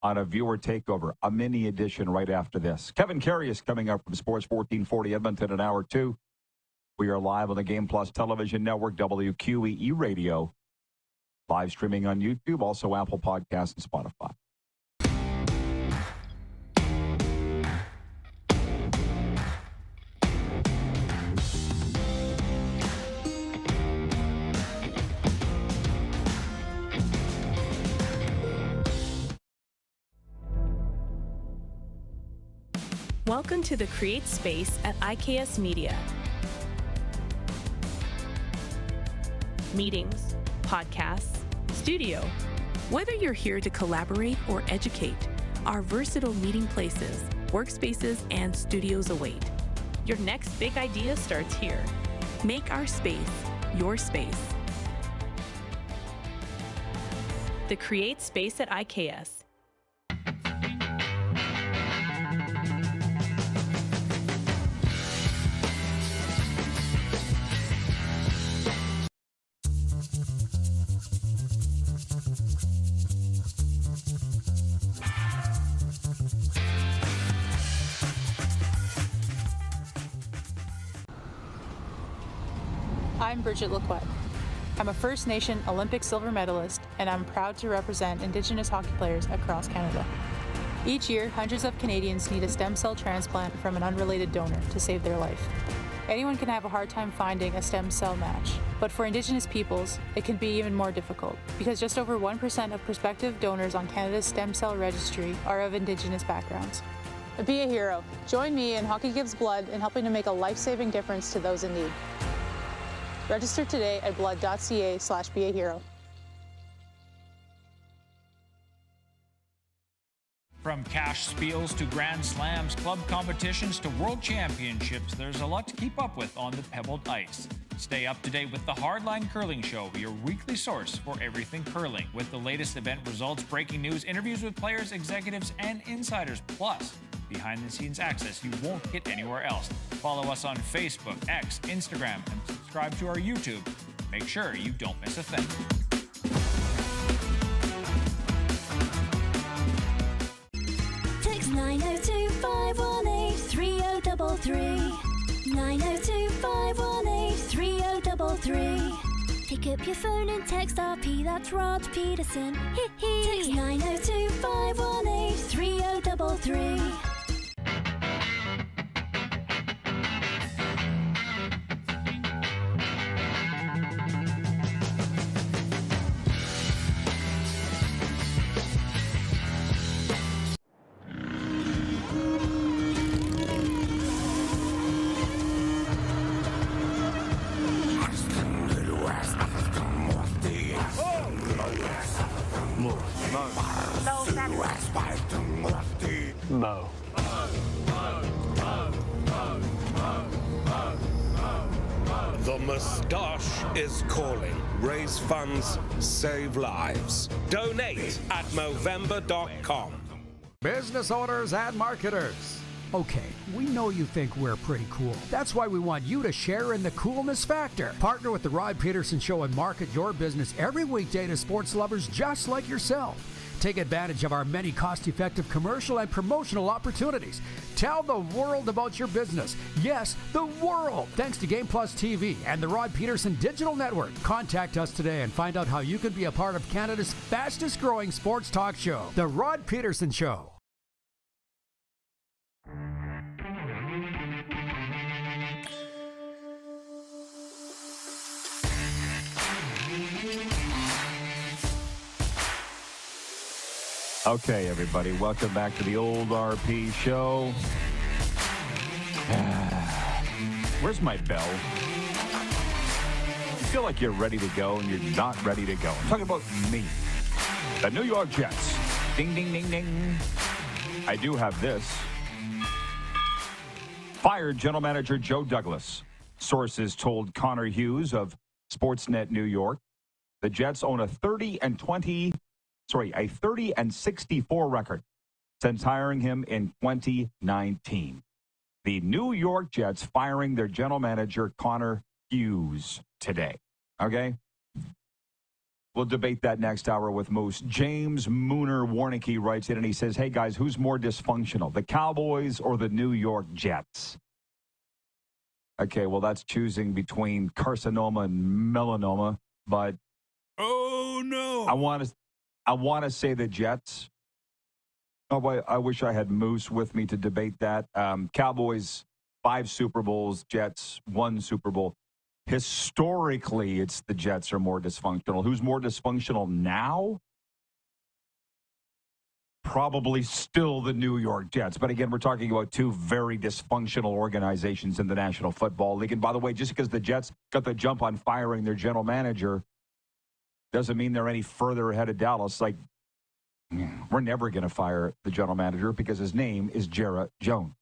on a viewer takeover, a mini edition right after this. Kevin Karius coming up from Sports 1440 Edmonton in hour 2. We are live on the Game Plus television network, WQEE Radio. Live streaming on YouTube, also Apple Podcasts and Spotify. Welcome to the Create Space at IKS Media. Meetings, podcasts, studio. Whether you're here to collaborate or educate, our versatile meeting places, workspaces, and studios await. Your next big idea starts here. Make our space your space. The Create Space at IKS. I'm Bridget Lacquette. I'm a First Nation Olympic silver medalist, and I'm proud to represent Indigenous hockey players across Canada. Each year, hundreds of Canadians need a stem cell transplant from an unrelated donor to save their life. Anyone can have a hard time finding a stem cell match, but for Indigenous peoples, it can be even more difficult because just over 1% of prospective donors on Canada's stem cell registry are of Indigenous backgrounds. Be a hero. Join me in Hockey Gives Blood in helping to make a life-saving difference to those in need. Register today at blood.ca/beahero. From cash spiels to grand slams, club competitions to world championships, there's a lot to keep up with on the pebbled ice. Stay up to date with the Hardline Curling Show, your weekly source for everything curling, with the latest event results, breaking news, interviews with players, executives, and insiders, plus behind-the-scenes access you won't get anywhere else. Follow us on Facebook, X, Instagram, and subscribe to our YouTube. Make sure you don't miss a thing. Text 902-518-3033. 902-518-3033. Pick up your phone and text RP, that's Rod Pedersen. Text 902-518-3033. Mo. The moustache is calling. Raise funds, save lives. Donate at Movember.com. Business owners and marketers. Okay, we know you think we're pretty cool. That's why we want you to share in the coolness factor. Partner with The Rod Pedersen Show and market your business every weekday to sports lovers just like yourself. Take advantage of our many cost-effective commercial and promotional opportunities. Tell the world about your business. Yes, the world. Thanks to Game Plus TV and the Rod Pedersen Digital Network. Contact us today and find out how you can be a part of Canada's fastest-growing sports talk show, The Rod Pedersen Show. Okay, everybody, welcome back to the old RP show. Where's my bell? You feel like you're ready to go and you're not ready to go. I'm talking about me. The New York Jets. Ding, ding, ding, ding. I do have this. Fired general manager Joe Douglas. Sources told Connor Hughes of Sportsnet New York. The Jets own a 30-64 record since hiring him in 2019. The New York Jets firing their general manager, Connor Hughes, today. Okay? We'll debate that next hour with Moose. James Mooner Warnicki writes in and he says, hey, guys, who's more dysfunctional, the Cowboys or the New York Jets? Okay, well, that's choosing between carcinoma and melanoma, but oh, no. I want to say the Jets. Oh, I wish I had Moose with me to debate that. Cowboys, 5 Super Bowls. Jets, 1 Super Bowl. Historically, it's the Jets are more dysfunctional. Who's more dysfunctional now? probably still the New York Jets. But again, we're talking about two very dysfunctional organizations in the National Football League. And by the way, just because the Jets got the jump on firing their general manager doesn't mean they're any further ahead of Dallas. Like, we're never going to fire the general manager because his name is Jarrett Jones.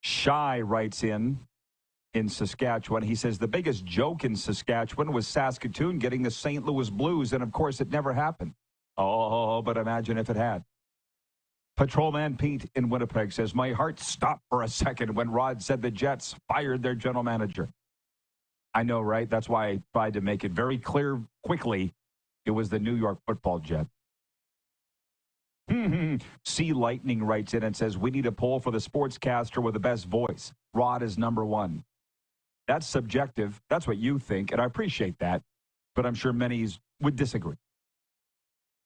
Shy writes in Saskatchewan. He says the biggest joke in Saskatchewan was Saskatoon getting the St. Louis Blues, and of course it never happened. Oh, but imagine if it had. Patrolman Pete in Winnipeg says, my heart stopped for a second when Rod said the Jets fired their general manager. I know, right? That's why I tried to make it very clear quickly. It was the New York Football Jets. Sea Lightning writes in and says, we need a poll for the sportscaster with the best voice. Rod is number one. That's subjective. That's what you think, and I appreciate that. But I'm sure many would disagree.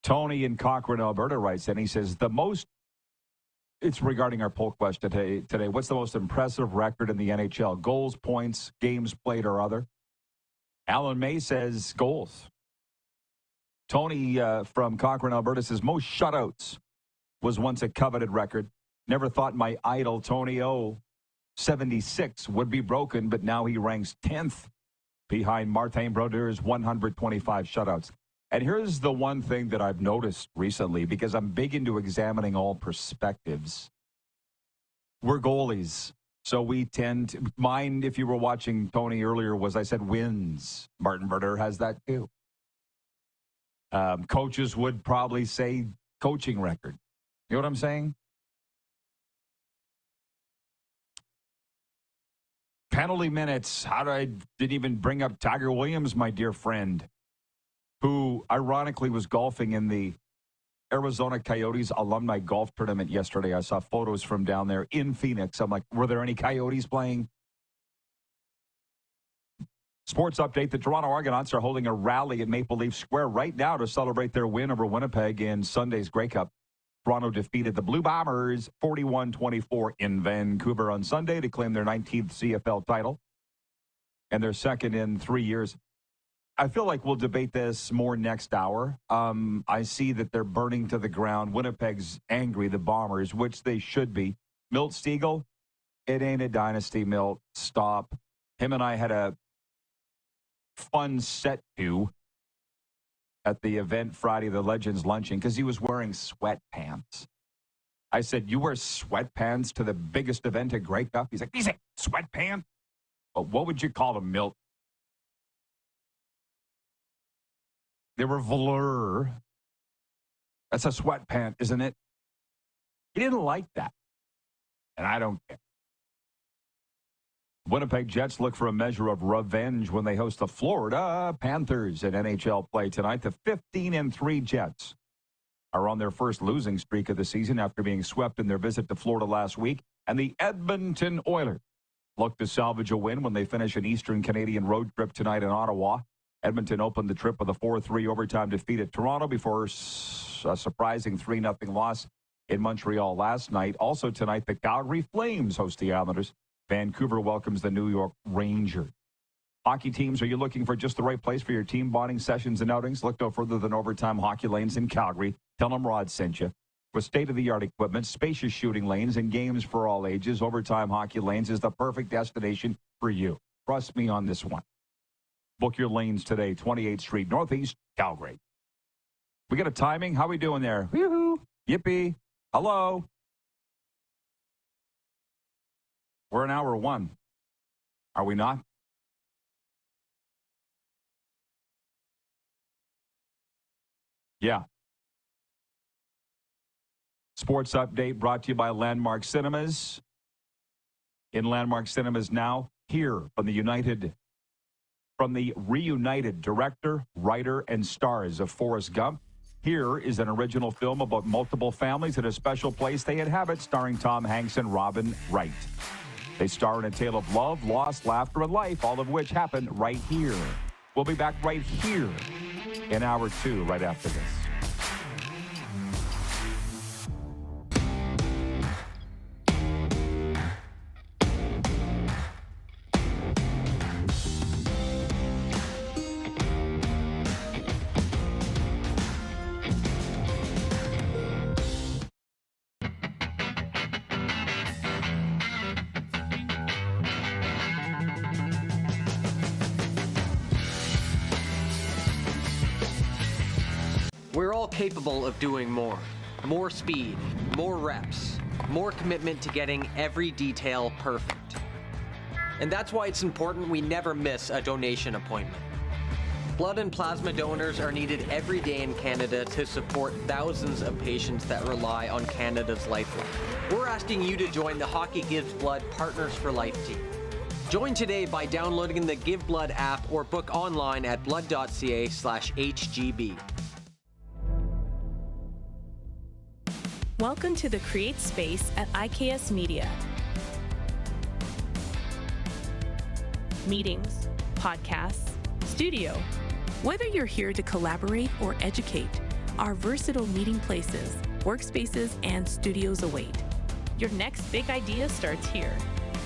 Tony in Cochrane, Alberta writes in. He says, it's regarding our poll question today. What's the most impressive record in the NHL? Goals, points, games played, or other? Alan May says goals. Tony from Cochrane, Alberta says most shutouts was once a coveted record. Never thought my idol, Tony O, 76 would be broken, but now he ranks 10th behind Martin Brodeur's 125 shutouts. And here's the one thing that I've noticed recently, because I'm big into examining all perspectives. We're goalies, so we tend to, mine, if you were watching Tony earlier, was I said wins. Martin Brodeur has that too. Coaches would probably say coaching record. You know what I'm saying? Penalty minutes. Didn't even bring up Tiger Williams, my dear friend, who ironically was golfing in the Arizona Coyotes alumni golf tournament yesterday. I saw photos from down there in Phoenix. I'm like, were there any Coyotes playing? Sports update. The Toronto Argonauts are holding a rally at Maple Leaf Square right now to celebrate their win over Winnipeg in Sunday's Grey Cup. Toronto defeated the Blue Bombers 41-24 in Vancouver on Sunday to claim their 19th CFL title and their second in 3 years. I feel like we'll debate this more next hour. I see that they're burning to the ground. Winnipeg's angry, the Bombers, which they should be. Milt Stegall, it ain't a dynasty, Milt. Stop. Him and I had a fun set to at the event Friday, the Legends Luncheon, because he was wearing sweatpants. I said, you wear sweatpants to the biggest event at Grey Cup? He's like, these ain't sweatpants. Well, what would you call them, Milt? They were velour. That's a sweatpant, isn't it? He didn't like that. And I don't care. Winnipeg Jets look for a measure of revenge when they host the Florida Panthers in NHL play tonight. The 15-3 Jets are on their first losing streak of the season after being swept in their visit to Florida last week. And the Edmonton Oilers look to salvage a win when they finish an Eastern Canadian road trip tonight in Ottawa. Edmonton opened the trip with a 4-3 overtime defeat at Toronto before a surprising 3-0 loss in Montreal last night. Also tonight, the Calgary Flames host the Islanders. Vancouver welcomes the New York Rangers. Hockey teams, are you looking for just the right place for your team bonding sessions and outings? Look no further than Overtime Hockey Lanes in Calgary. Tell them Rod sent you. With state-of-the-art equipment, spacious shooting lanes, and games for all ages, Overtime Hockey Lanes is the perfect destination for you. Trust me on this one. Book your lanes today, 28th Street, Northeast, Calgary. We got a timing? How we doing there? Yoo-hoo. Yippee. Hello. We're in hour one. Are we not? Yeah. Sports update brought to you by Landmark Cinemas. In Landmark Cinemas now, here from the reunited director, writer, and stars of Forrest Gump. Here is an original film about multiple families at a special place they inhabit, starring Tom Hanks and Robin Wright. They star in a tale of love, loss, laughter, and life, all of which happened right here. We'll be back right here in hour two, right after this. We're all capable of doing more. More speed, more reps, more commitment to getting every detail perfect. And that's why it's important we never miss a donation appointment. Blood and plasma donors are needed every day in Canada to support thousands of patients that rely on Canada's lifeline. We're asking you to join the Hockey Gives Blood Partners for Life team. Join today by downloading the Give Blood app or book online at blood.ca/HGB. Welcome to the Create Space at IKS Media. Meetings, podcasts, studio. Whether you're here to collaborate or educate, our versatile meeting places, workspaces, and studios await. Your next big idea starts here.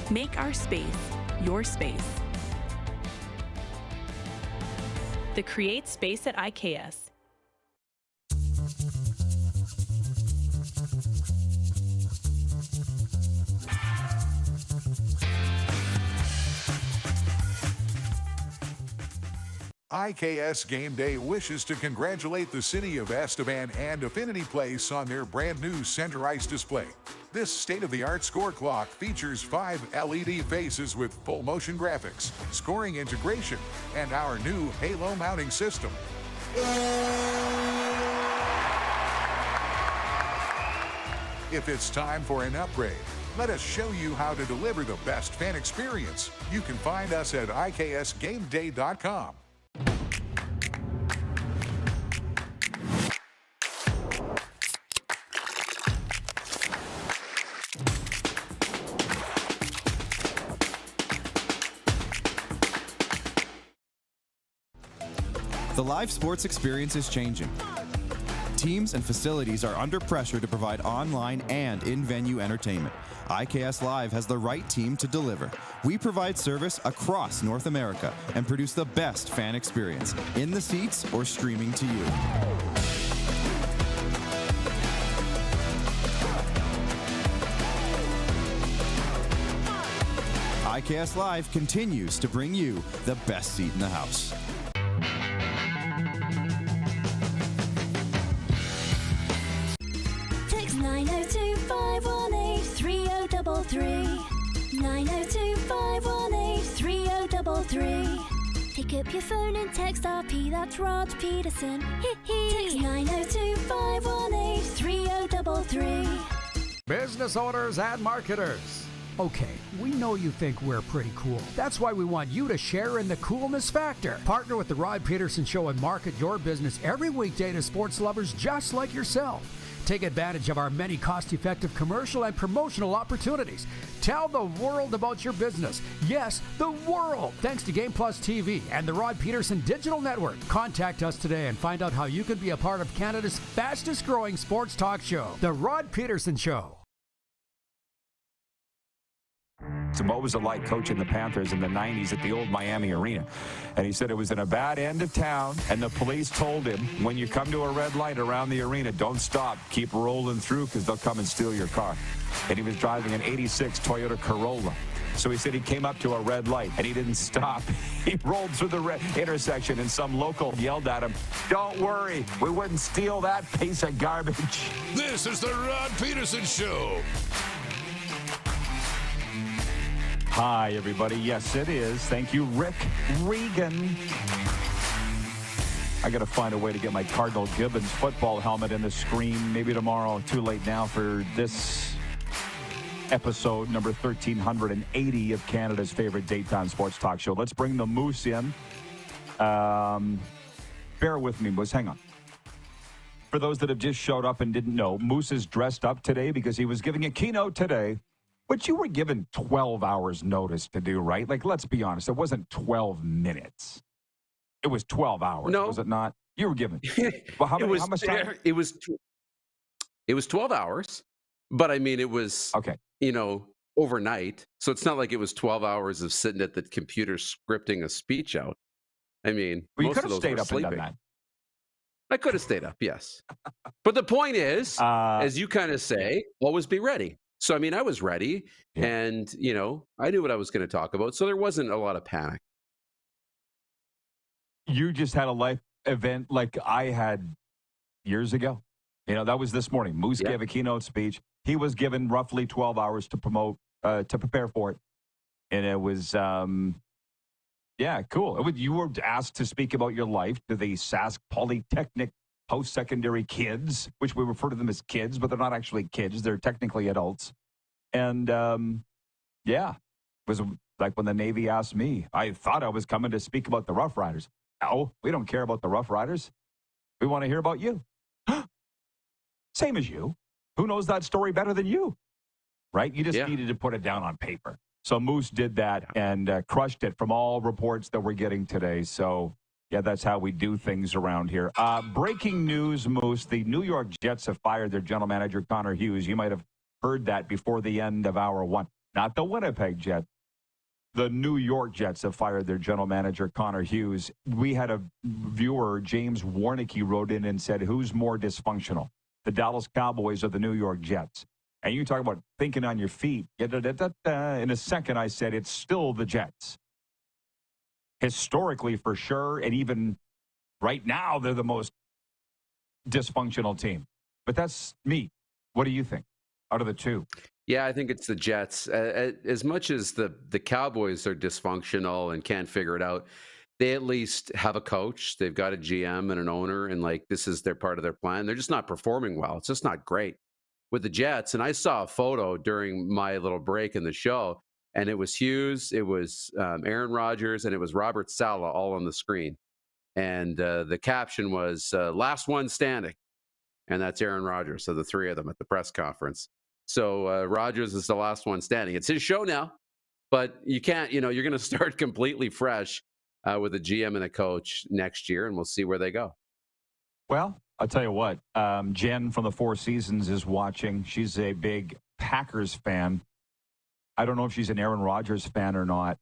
Make our space your space. The Create Space at IKS. IKS Game Day wishes to congratulate the City of Estevan and Affinity Place on their brand new center ice display. This state-of-the-art score clock features 5 LED faces with full motion graphics, scoring integration, and our new Halo mounting system. If it's time for an upgrade, let us show you how to deliver the best fan experience. You can find us at iksgameday.com. The live sports experience is changing. Teams and facilities are under pressure to provide online and in-venue entertainment. IKS Live has the right team to deliver. We provide service across North America and produce the best fan experience, in the seats or streaming to you. IKS Live continues to bring you the best seat in the house. Text 902-518-3033. 902-518-3033. Pick up your phone and text RP, that's Rod Pedersen. Text 902-518-3033. Business owners and marketers. Okay, we know you think we're pretty cool. That's why we want you to share in the coolness factor. Partner with the Rod Pedersen Show and market your business every weekday to sports lovers just like yourself. Take advantage of our many cost-effective commercial and promotional opportunities. Tell the world about your business. Yes, the world. Thanks to Game Plus TV and the Rod Pedersen Digital Network. Contact us today and find out how you can be a part of Canada's fastest-growing sports talk show, The Rod Pedersen Show. So what was it like coaching the Panthers in the 90s at the old Miami Arena? And he said it was in a bad end of town, and the police told him, when you come to a red light around the arena, don't stop. Keep rolling through because they'll come and steal your car. And he was driving an 86 Toyota Corolla. So he said he came up to a red light, and he didn't stop. He rolled through the intersection, and some local yelled at him, "Don't worry, we wouldn't steal that piece of garbage." This is the Rod Pedersen Show. Hi, everybody. Yes, it is. Thank you, Rick Regan. I got to find a way to get my Cardinal Gibbons football helmet in the screen. Maybe tomorrow. Too late now for this episode, number 1380 of Canada's favorite daytime sports talk show. Let's bring the Moose in. Bear with me, Moose. Hang on. For those that have just showed up and didn't know, Moose is dressed up today because he was giving a keynote today, which you were given 12 hours notice to do, right? Like, let's be honest. It wasn't 12 minutes. It was 12 hours, no. Was it not? You were given. Well, how much time? It was 12 hours, but I mean, it was, okay, overnight. So it's not like it was 12 hours of sitting at the computer scripting a speech out. I mean, well, you most could of have those stayed were up sleeping. and done that. I could have stayed up, yes. But the point is, as you kind of say, always be ready. So, I mean, I was ready, and, I knew what I was going to talk about, so there wasn't a lot of panic. You just had a life event like I had years ago. That was this morning. Moose gave a keynote speech. He was given roughly 12 hours to prepare for it. And it was, cool. You were asked to speak about your life to the Sask Polytechnic post-secondary kids, which we refer to them as kids, but they're not actually kids. They're technically adults. And, it was like when the Navy asked me, I thought I was coming to speak about the Rough Riders. No, we don't care about the Rough Riders. We want to hear about you. Same as you. Who knows that story better than you? Right? You just needed to put it down on paper. So Moose did that and crushed it from all reports that we're getting today. So, that's how we do things around here. Breaking news, Moose. The New York Jets have fired their general manager, Connor Hughes. You might have heard that before the end of hour one. Not the Winnipeg Jets. The New York Jets have fired their general manager, Connor Hughes. We had a viewer, James Warnicki, wrote in and said, who's more dysfunctional, the Dallas Cowboys or the New York Jets? And you talk about thinking on your feet. In a second, I said it's still the Jets. Historically, for sure, and even right now, they're the most dysfunctional team. But that's me. What do you think out of the two? Yeah, I think it's the Jets. As much as the Cowboys are dysfunctional and can't figure it out, they at least have a coach. They've got a GM and an owner, and this is their part of their plan. They're just not performing well. It's just not great with the Jets. And I saw a photo during my little break in the show, and it was Hughes, it was Aaron Rodgers, and it was Robert Saleh all on the screen. And the caption was, last one standing. And that's Aaron Rodgers. So the three of them at the press conference. So Rodgers is the last one standing. It's his show now, but you can't, you're going to start completely fresh with a GM and a coach next year, and we'll see where they go. Well, I'll tell you what, Jen from the Four Seasons is watching. She's a big Packers fan. I don't know if she's an Aaron Rodgers fan or not.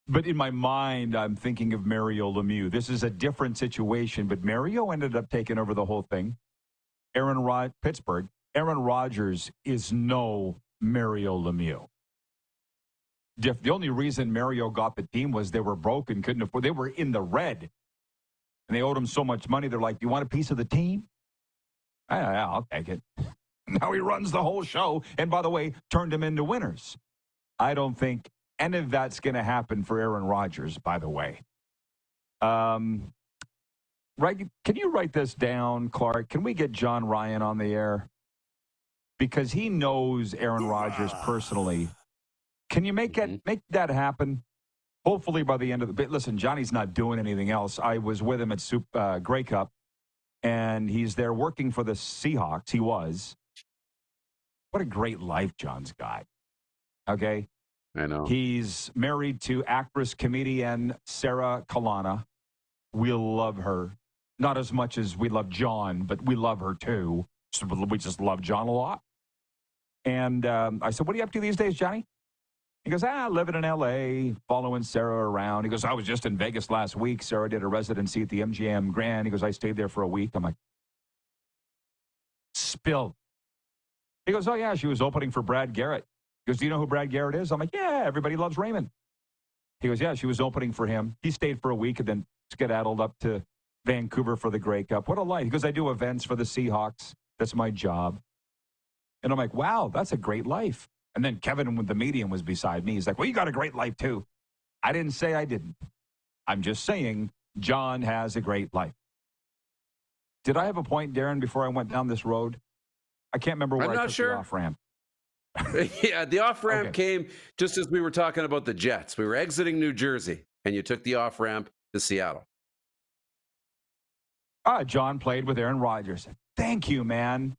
But in my mind, I'm thinking of Mario Lemieux. This is a different situation, but Mario ended up taking over the whole thing. Pittsburgh. Aaron Rodgers is no Mario Lemieux. The only reason Mario got the team was they were broke and couldn't afford. They were in the red, and they owed him so much money. They're like, "Do you want a piece of the team?" Yeah, I'll take it. Now he runs the whole show, and by the way, turned them into winners. I don't think any of that's going to happen for Aaron Rodgers. By the way, right? Can you write this down, Clark? Can we get John Ryan on the air? Because he knows Aaron Rodgers personally. Can you make that happen? Hopefully by the end of the... Listen, Johnny's not doing anything else. I was with him at Grey Cup, and he's there working for the Seahawks. He was. What a great life John's got. Okay? I know. He's married to actress, comedian Sarah Kalana. We love her. Not as much as we love John, but we love her too. So we just love John a lot. And I said, what are you up to these days, Johnny? He goes, living in L.A., following Sarah around. He goes, I was just in Vegas last week. Sarah did a residency at the MGM Grand. He goes, I stayed there for a week. I'm like, spill. He goes, oh, yeah, she was opening for Brad Garrett. He goes, do you know who Brad Garrett is? I'm like, yeah, everybody loves Raymond. He goes, yeah, she was opening for him. He stayed for a week and then skedaddled up to Vancouver for the Grey Cup. What a life. He goes, I do events for the Seahawks. That's my job. And I'm like, wow, that's a great life. And then Kevin with the medium was beside me. He's like, well, you got a great life too. I didn't say I didn't. I'm just saying John has a great life. Did I have a point, Darren, before I went down this road? I can't remember where I took the off-ramp. Yeah, the off-ramp came just as we were talking about the Jets. We were exiting New Jersey, and you took the off-ramp to Seattle. John played with Aaron Rodgers. Thank you, man.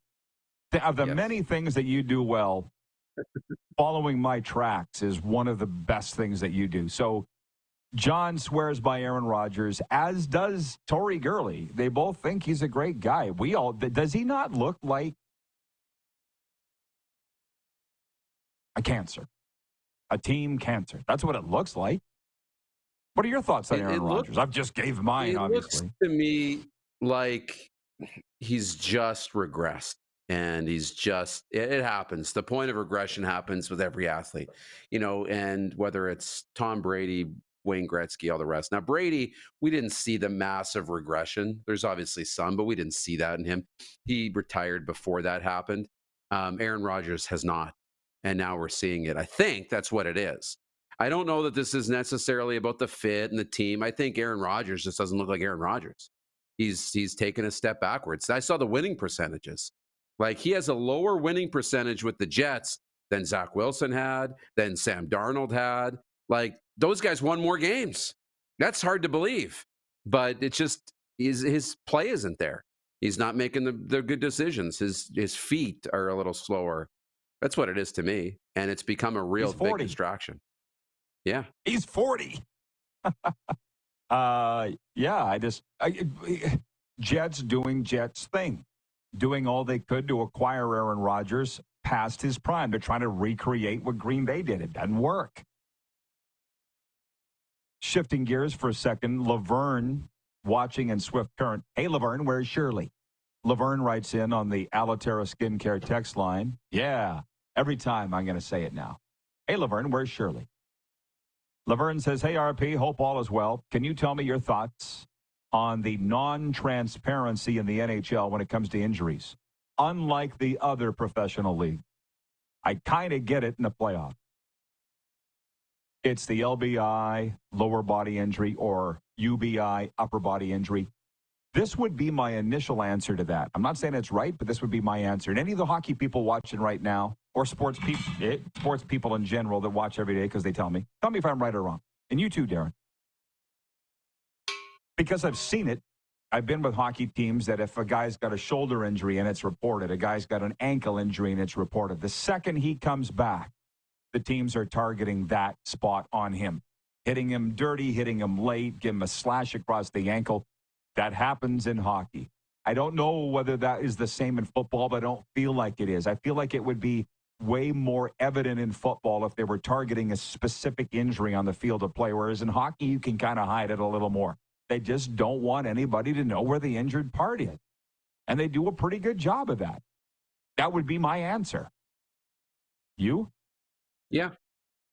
Of the many things that you do well, following my tracks is one of the best things that you do. So John swears by Aaron Rodgers, as does Tori Gurley. They both think he's a great guy. Does he not look like a cancer? A team cancer. That's what it looks like. What are your thoughts on Aaron Rodgers? I've just gave mine, obviously. It looks to me like he's just regressed. And it happens. The point of regression happens with every athlete, and whether it's Tom Brady, Wayne Gretzky, all the rest. Now, Brady, we didn't see the massive regression. There's obviously some, but we didn't see that in him. He retired before that happened. Aaron Rodgers has not. And now we're seeing it. I think that's what it is. I don't know that this is necessarily about the fit and the team. I think Aaron Rodgers just doesn't look like Aaron Rodgers. He's taken a step backwards. I saw the winning percentages. Like, he has a lower winning percentage with the Jets than Zach Wilson had, than Sam Darnold had. Like, those guys won more games. That's hard to believe. But it's just his play isn't there. He's not making the good decisions. His feet are a little slower. That's what it is to me. And it's become a real big distraction. Yeah. He's 40. Jets doing Jets thing, doing all they could to acquire Aaron Rodgers past his prime. They're trying to recreate what Green Bay did. It doesn't work. Shifting gears for a second, Laverne watching in Swift Current. Hey, Laverne, where's Shirley? Laverne writes in on the Alaterra Skincare text line. Yeah, every time I'm going to say it now. Hey, Laverne, where's Shirley? Laverne says, hey, RP, hope all is well. Can you tell me your thoughts on the non-transparency in the NHL when it comes to injuries? Unlike the other professional league, I kind of get it in the playoff. It's the LBI, lower body injury, or UBI, upper body injury. This would be my initial answer to that. I'm not saying it's right, but this would be my answer. And any of the hockey people watching right now, or sports people in general that watch every day because they tell me if I'm right or wrong. And you too, Darren. Because I've seen it. I've been with hockey teams that if a guy's got a shoulder injury and it's reported, a guy's got an ankle injury and it's reported, the second he comes back, the teams are targeting that spot on him, hitting him dirty, hitting him late, give him a slash across the ankle. That happens in hockey. I don't know whether that is the same in football, but I don't feel like it is. I feel like it would be way more evident in football if they were targeting a specific injury on the field of play, whereas in hockey, you can kind of hide it a little more. They just don't want anybody to know where the injured part is. And they do a pretty good job of that. That would be my answer. You? Yeah,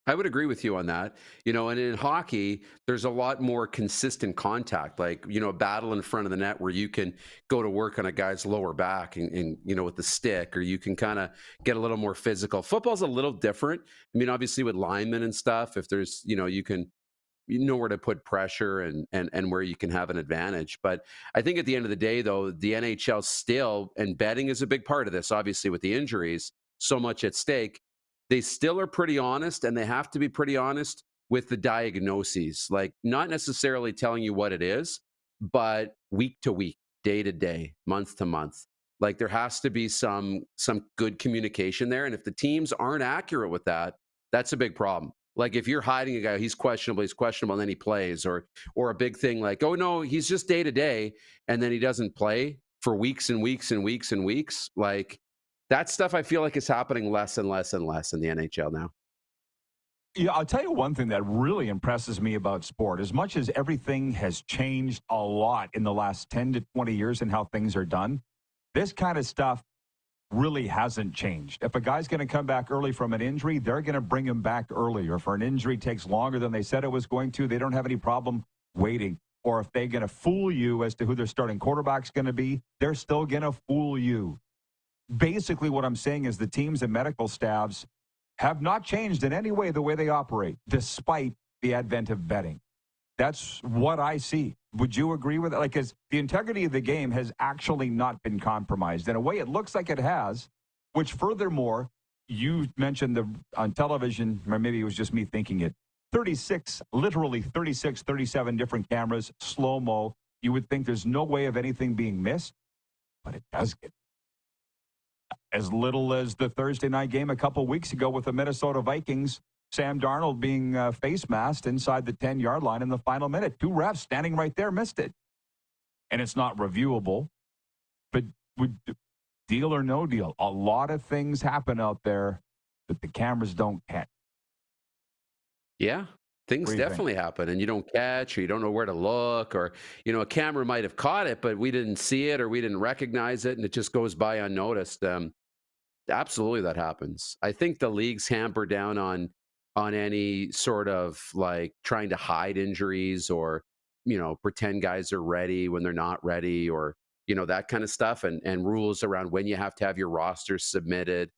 I would agree with you on that. And in hockey, there's a lot more consistent contact, like, a battle in front of the net where you can go to work on a guy's lower back and with the stick, or you can kind of get a little more physical. Football's a little different. I mean, obviously with linemen and stuff, if there's, you know where to put pressure and where you can have an advantage. But I think at the end of the day, though, the NHL still, and betting is a big part of this, obviously with the injuries, so much at stake, they still are pretty honest, and they have to be pretty honest with the diagnoses, like not necessarily telling you what it is, but week to week, day to day, month to month. Like there has to be some good communication there. And if the teams aren't accurate with that, that's a big problem. Like if you're hiding a guy, he's questionable, and then he plays, or a big thing like, oh no, he's just day to day, and then he doesn't play for weeks and weeks and weeks and weeks. Like that stuff I feel like is happening less and less and less in the NHL now. Yeah, I'll tell you one thing that really impresses me about sport. As much as everything has changed a lot in the last 10 to 20 years in how things are done, this kind of stuff really hasn't changed. If a guy's going to come back early from an injury, they're going to bring him back early. Or if an injury takes longer than they said it was going to, they don't have any problem waiting. Or if they're going to fool you as to who their starting quarterback's going to be, they're still going to fool you. Basically, what I'm saying is the teams and medical staffs have not changed in any way the way they operate, despite the advent of betting. That's what I see. Would you agree with it? Like, because the integrity of the game has actually not been compromised. In a way, it looks like it has, which furthermore, you mentioned on television, or maybe it was just me thinking it, 37 different cameras, slow-mo. You would think there's no way of anything being missed, but it does get as little as the Thursday night game a couple weeks ago with the Minnesota Vikings, Sam Darnold being face masked inside the 10-yard line in the final minute. Two refs standing right there missed it. And it's not reviewable. But deal or no deal, a lot of things happen out there that the cameras don't catch. Yeah, things definitely happen, and you don't catch, or you don't know where to look, or, a camera might have caught it, but we didn't see it, or we didn't recognize it, and it just goes by unnoticed. Absolutely, that happens. I think the league's hamper down on on any sort of like trying to hide injuries or, pretend guys are ready when they're not ready, or, that kind of stuff, and rules around when you have to have your roster submitted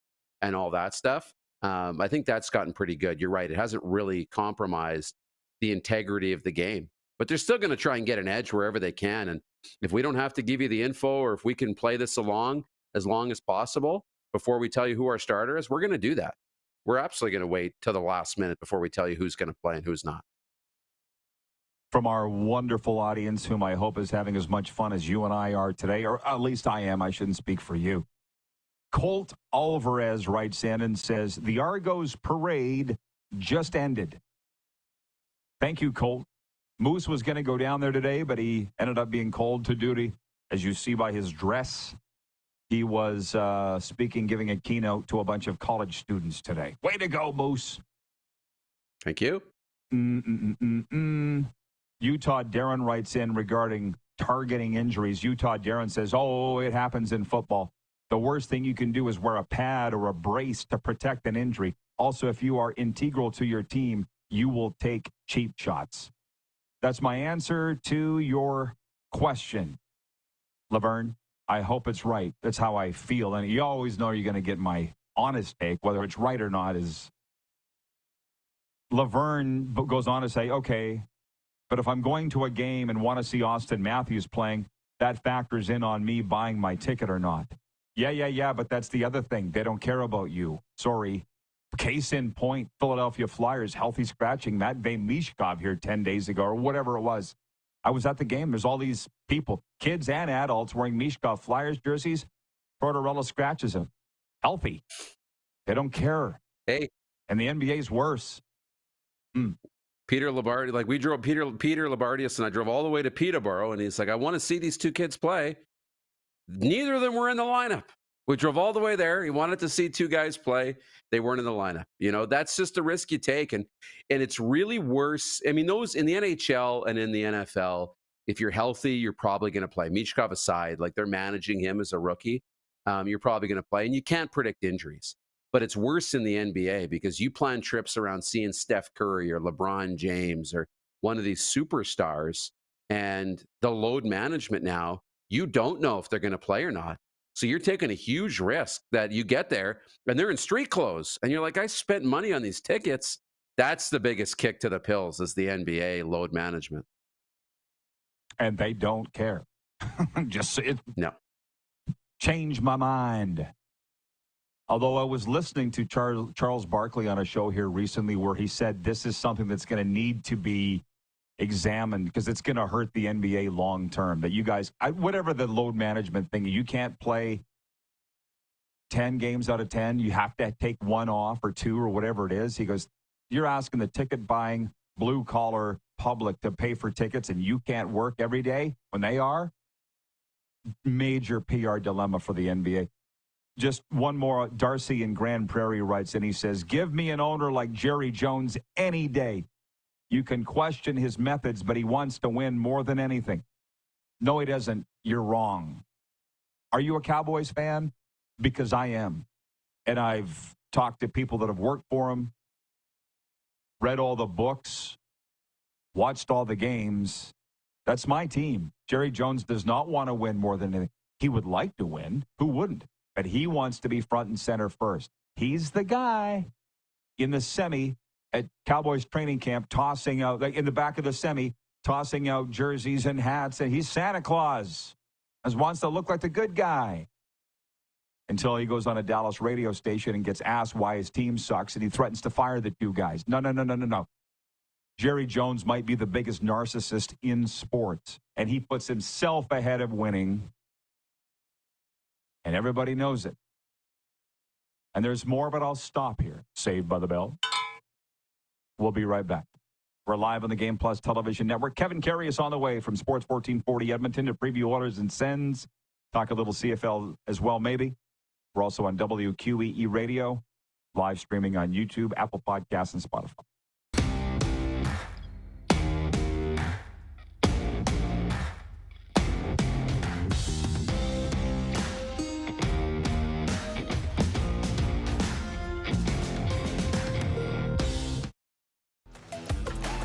and all that stuff. I think that's gotten pretty good. You're right. It hasn't really compromised the integrity of the game, but they're still going to try and get an edge wherever they can. And if we don't have to give you the info, or if we can play this along as long as possible before we tell you who our starter is, we're going to do that. We're absolutely going to wait till the last minute before we tell you who's going to play and who's not. From our wonderful audience, whom I hope is having as much fun as you and I are today, or at least I am. I shouldn't speak for you. Colt Alvarez writes in and says, the Argos parade just ended. Thank you, Colt. Moose was going to go down there today, but he ended up being called to duty. As you see by his dress, he was giving a keynote to a bunch of college students today. Way to go, Moose. Thank you. Utah Darren writes in regarding targeting injuries. Utah Darren says, it happens in football. The worst thing you can do is wear a pad or a brace to protect an injury. Also, if you are integral to your team, you will take cheap shots. That's my answer to your question, Laverne. I hope it's right. That's how I feel. And you always know you're going to get my honest take. Whether it's right or not is... Laverne goes on to say, okay, but if I'm going to a game and want to see Austin Matthews playing, that factors in on me buying my ticket or not. Yeah, but that's the other thing. They don't care about you. Sorry. Case in point, Philadelphia Flyers healthy scratching Matvei Michkov here 10 days ago or whatever it was. I was at the game. There's all these people, kids and adults, wearing Michkov Flyers jerseys. Tortorella scratches him. Healthy. They don't care. Hey. And the NBA's worse. Peter Labardi, like we drove Peter Labardius and I drove all the way to Peterborough, and he's like, I want to see these two kids play. Neither of them were in the lineup. We drove all the way there. He wanted to see two guys play. They weren't in the lineup. That's just a risk you take. And it's really worse. I mean, those in the NHL and in the NFL, if you're healthy, you're probably going to play. Michkov aside, like they're managing him as a rookie. You're probably going to play, and you can't predict injuries. But it's worse in the NBA because you plan trips around seeing Steph Curry or LeBron James or one of these superstars, and the load management now, you don't know if they're going to play or not. So you're taking a huge risk that you get there and they're in street clothes and you're like, I spent money on these tickets. That's the biggest kick to the pills is the NBA load management. And they don't care. No. Change my mind. Although I was listening to Charles Barkley on a show here recently where he said this is something that's going to need to be examined because it's going to hurt the NBA long term. That you guys, whatever the load management thing, you can't play 10 games out of 10. You have to take one off or two or whatever it is. He goes, you're asking the ticket buying blue collar public to pay for tickets and you can't work every day when they are. Major PR dilemma for the NBA. Just one more. Darcy in Grand Prairie writes in. He says, give me an owner like Jerry Jones any day. You can question his methods, but he wants to win more than anything. No, he doesn't. You're wrong. Are you a Cowboys fan? Because I am. And I've talked to people that have worked for him, read all the books, watched all the games. That's my team. Jerry Jones does not want to win more than anything. He would like to win. Who wouldn't? But he wants to be front and center first. He's the guy in the semi at Cowboys training camp tossing out, like in the back of the semi, tossing out jerseys and hats. And he's Santa Claus. Just wants to look like the good guy. Until he goes on a Dallas radio station and gets asked why his team sucks and he threatens to fire the two guys. No. Jerry Jones might be the biggest narcissist in sports. And he puts himself ahead of winning. And everybody knows it. And there's more, but I'll stop here. Saved by the Bell. We'll be right back. We're live on the Game Plus Television Network. Kevin Karius on the way from Sports 1440 Edmonton to preview Oilers and Sens. Talk a little CFL as well, maybe. We're also on WQEE Radio, live streaming on YouTube, Apple Podcasts, and Spotify.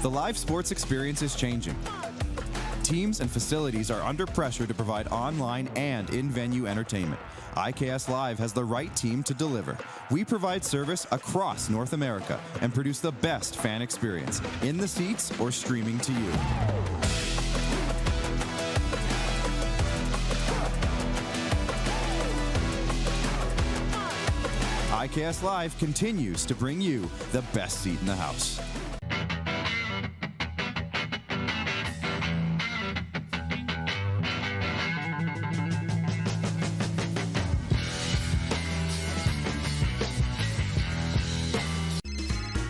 The live sports experience is changing. Teams and facilities are under pressure to provide online and in-venue entertainment. IKS Live has the right team to deliver. We provide service across North America and produce the best fan experience, in the seats or streaming to you. IKS Live continues to bring you the best seat in the house.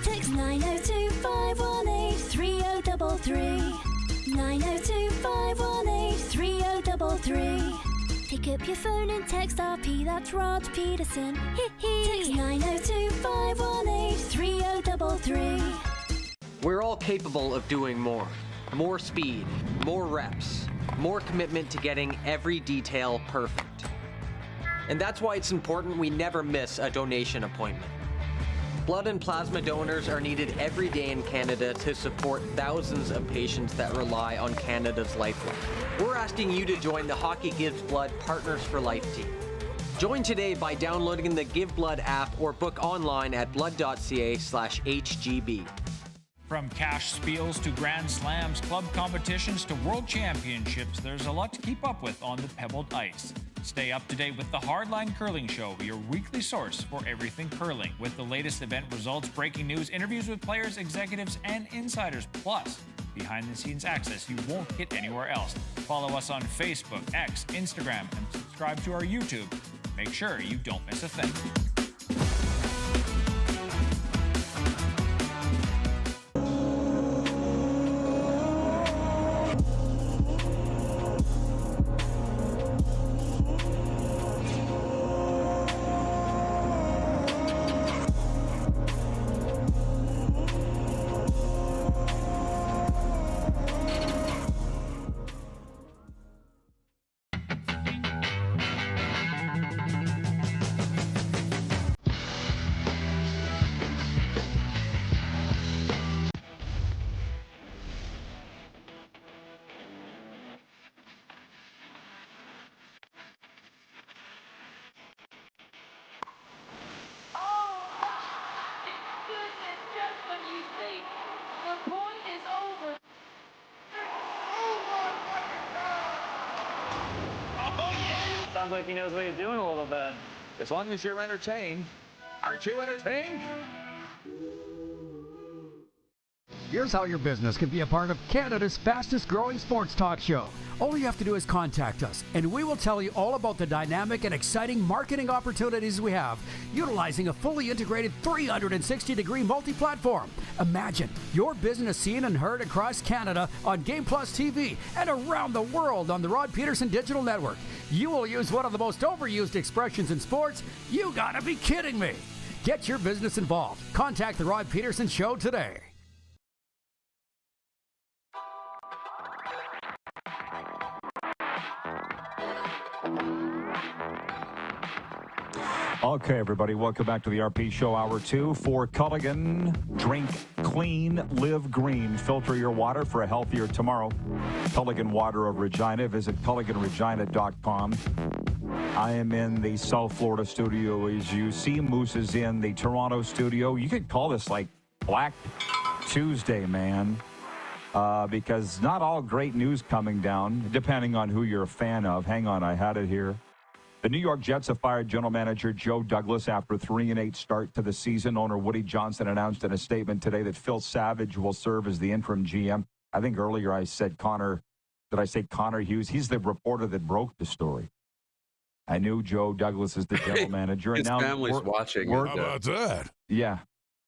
Text 902-518-3033. 902-518-3033. Pick up your phone and text RP, that's Rod Pedersen. Text 902-518-3033. We're all capable of doing more. More speed, more reps, more commitment to getting every detail perfect. And that's why it's important we never miss a donation appointment. Blood and plasma donors are needed every day in Canada to support thousands of patients that rely on Canada's lifeline. We're asking you to join the Hockey Gives Blood Partners for Life team. Join today by downloading the Give Blood app or book online at blood.ca/HGB. From cash spiels to Grand Slams, club competitions to world championships, there's a lot to keep up with on the pebbled ice. Stay up to date with the Hardline Curling Show, your weekly source for everything curling, with the latest event results, breaking news, interviews with players, executives, and insiders, plus behind-the-scenes access you won't get anywhere else. Follow us on Facebook, X, Instagram, and subscribe to our YouTube. Make sure you don't miss a thing. Sounds like he knows what he's doing a little bit. As long as you're entertained, aren't you entertained? Here's how your business can be a part of Canada's fastest growing sports talk show. All you have to do is contact us, and we will tell you all about the dynamic and exciting marketing opportunities we have, utilizing a fully integrated 360-degree multi-platform. Imagine your business seen and heard across Canada on Game Plus TV and around the world on the Rod Pedersen Digital Network. You will use one of the most overused expressions in sports. You gotta be kidding me. Get your business involved. Contact the Rod Pedersen Show today. Okay, everybody, welcome back to the RP Show, Hour 2. For Culligan, drink clean, live green. Filter your water for a healthier tomorrow. Culligan Water of Regina. Visit CulliganRegina.com. I am in the South Florida studio. As you see, Moose is in the Toronto studio. You could call this like Black Tuesday, man, because not all great news coming down, depending on who you're a fan of. Hang on, I had it here. The New York Jets have fired general manager Joe Douglas after a 3-8 start to the season. Owner Woody Johnson announced in a statement today that Phil Savage will serve as the interim GM. I think earlier I said Connor. Did I say Connor Hughes? He's the reporter that broke the story. I knew Joe Douglas is the general manager. His and now family's watching. How about that? Yeah.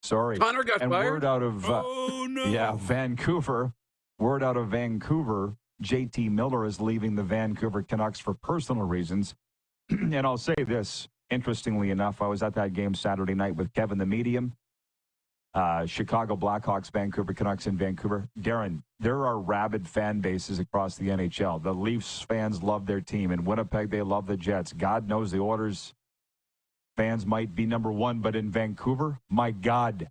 Sorry. Connor got and fired? Word out of Vancouver. Word out of Vancouver. JT Miller is leaving the Vancouver Canucks for personal reasons. And I'll say this, interestingly enough, I was at that game Saturday night with Kevin the Medium, Chicago Blackhawks, Vancouver Canucks in Vancouver. Darren, there are rabid fan bases across the NHL. The Leafs fans love their team. In Winnipeg, they love the Jets. God knows the Oilers fans might be number one, but in Vancouver, my God,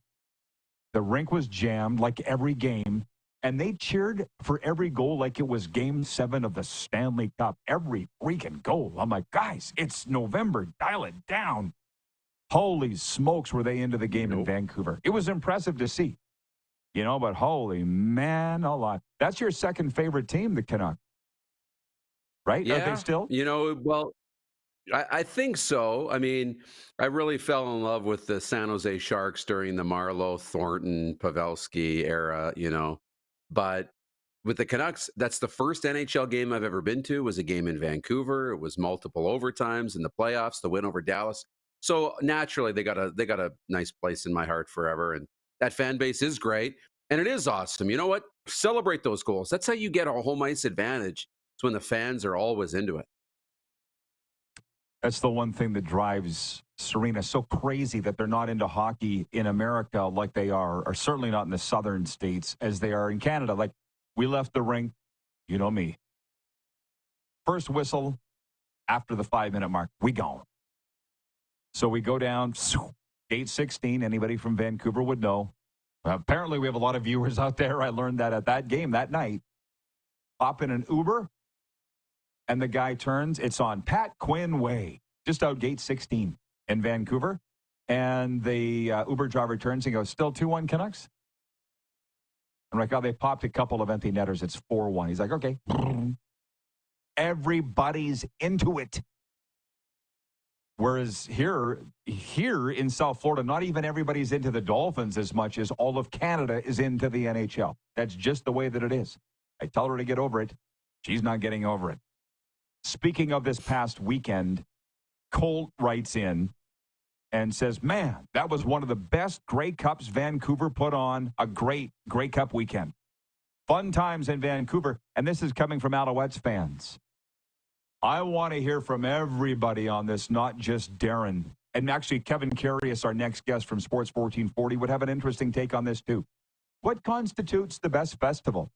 The rink was jammed like every game. And they cheered for every goal like it was Game 7 of the Stanley Cup. Every freaking goal. I'm like, guys, it's November. Dial it down. Holy smokes, were they into the game in Vancouver. It was impressive to see. You know, but holy man alive. That's your second favorite team, the Canucks. Right? Yeah. Are they still? You know, well, I think so. I mean, I really fell in love with the San Jose Sharks during the Marleau, Thornton, Pavelski era, you know. But with the Canucks, that's the first NHL game I've ever been to. It was a game in Vancouver. It was multiple overtimes in the playoffs, the win over Dallas. So naturally, they got a nice place in my heart forever. And that fan base is great. And it is awesome. You know what? Celebrate those goals. That's how you get a home ice advantage. It's when the fans are always into it. That's the one thing that drives Serena so crazy, that they're not into hockey in America like they are, or certainly not in the southern states as they are in Canada. Like, we left the rink, you know me. First whistle after the 5-minute mark, we gone. So we go down, gate 16. Anybody from Vancouver would know. Apparently, we have a lot of viewers out there. I learned that at that game that night. Hop in an Uber, and the guy turns. It's on Pat Quinn Way, just out gate 16 in Vancouver. And the Uber driver turns and goes, still 2-1 Canucks? I'm like, oh, they popped a couple of empty netters. It's 4-1. He's like, okay. Everybody's into it. Whereas here in South Florida, not even everybody's into the Dolphins as much as all of Canada is into the NHL. That's just the way that it is. I tell her to get over it. She's not getting over it. Speaking of this past weekend, Colt writes in and says, man, that was one of the best Grey Cups Vancouver put on. A great Grey Cup weekend. Fun times in Vancouver. And this is coming from Alouettes fans. I want to hear from everybody on this, not just Darren. And actually, Kevin Karius, our next guest from Sports 1440, would have an interesting take on this too. What constitutes the best festival?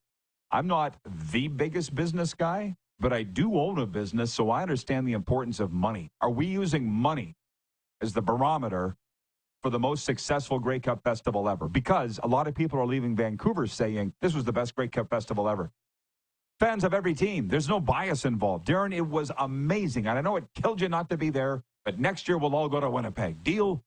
I'm not the biggest business guy, but I do own a business, so I understand the importance of money. Are we using money as the barometer for the most successful Grey Cup festival ever? Because a lot of people are leaving Vancouver saying this was the best Grey Cup festival ever. Fans of every team. There's no bias involved. Darren, it was amazing. And I know it killed you not to be there, but next year we'll all go to Winnipeg. Deal?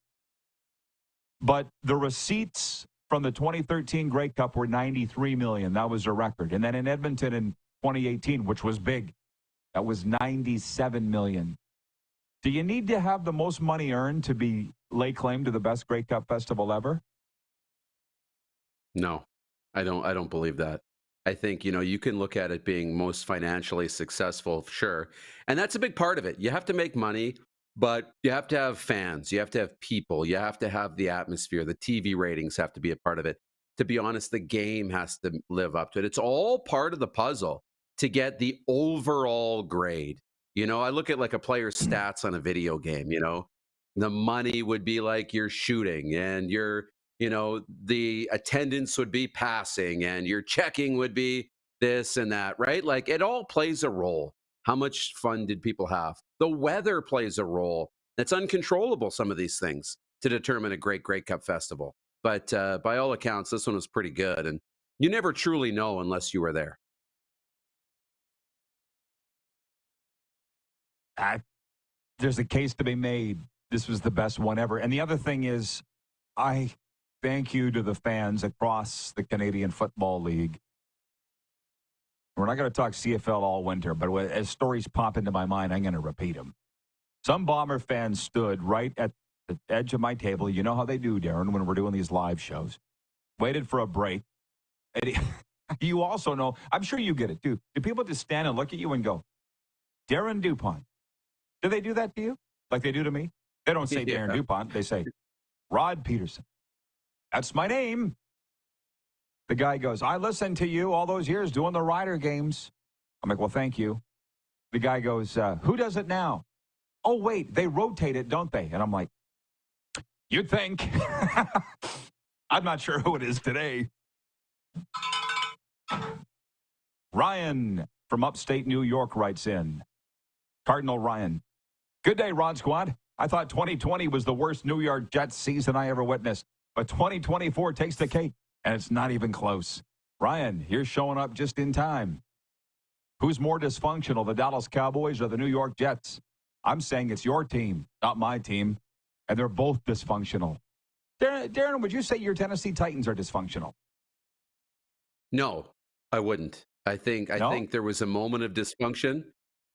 But the receipts from the 2013 Grey Cup were $93 million. That was a record. And then in Edmonton in 2018, which was big, that was $97 million. Do you need to have the most money earned to lay claim to the best Grey Cup festival ever? No, I don't believe that. I think, you can look at it being most financially successful, sure. And that's a big part of it. You have to make money, but you have to have fans. You have to have people. You have to have the atmosphere. The TV ratings have to be a part of it. To be honest, the game has to live up to it. It's all part of the puzzle to get the overall grade. I look at like a player's stats on a video game, the money would be like your shooting and your the attendance would be passing and your checking would be this and that, right? Like it all plays a role. How much fun did people have? The weather plays a role. It's uncontrollable, some of these things, to determine a great Grey Cup festival. But by all accounts, this one was pretty good. And you never truly know unless you were there. There's a case to be made. This was the best one ever. And the other thing is, I thank you to the fans across the Canadian Football League. We're not going to talk CFL all winter, but as stories pop into my mind, I'm going to repeat them. Some Bomber fans stood right at the edge of my table. You know how they do, Darren, when we're doing these live shows. Waited for a break. And you also know, I'm sure you get it too. Do people just stand and look at you and go, Darren DuPont? Do they do that to you like they do to me? They don't say Darren DuPont. They say Rod Pedersen. That's my name. The guy goes, I listened to you all those years doing the Rider games. I'm like, well, thank you. The guy goes, who does it now? Oh, wait, they rotate it, don't they? And I'm like, you'd think. I'm not sure who it is today. Ryan from upstate New York writes in. Cardinal Ryan. Good day, Rod Squad. I thought 2020 was the worst New York Jets season I ever witnessed. But 2024 takes the cake, and it's not even close. Ryan, you're showing up just in time. Who's more dysfunctional, the Dallas Cowboys or the New York Jets? I'm saying it's your team, not my team, and they're both dysfunctional. Darren, would you say your Tennessee Titans are dysfunctional? No, I wouldn't. I think there was a moment of dysfunction,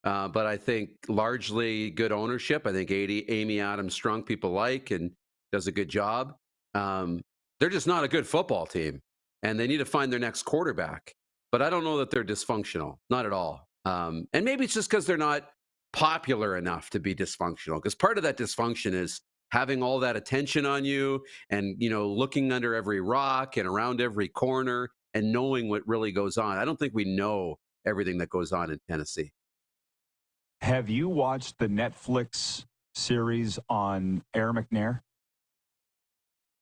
but I think largely good ownership. I think Amy Adams Strunk people like and does a good job. They're just not a good football team, and they need to find their next quarterback. But I don't know that they're dysfunctional, not at all. And maybe it's just because they're not popular enough to be dysfunctional, because part of that dysfunction is having all that attention on you and, looking under every rock and around every corner and knowing what really goes on. I don't think we know everything that goes on in Tennessee. Have you watched the Netflix series on Aaron McNair?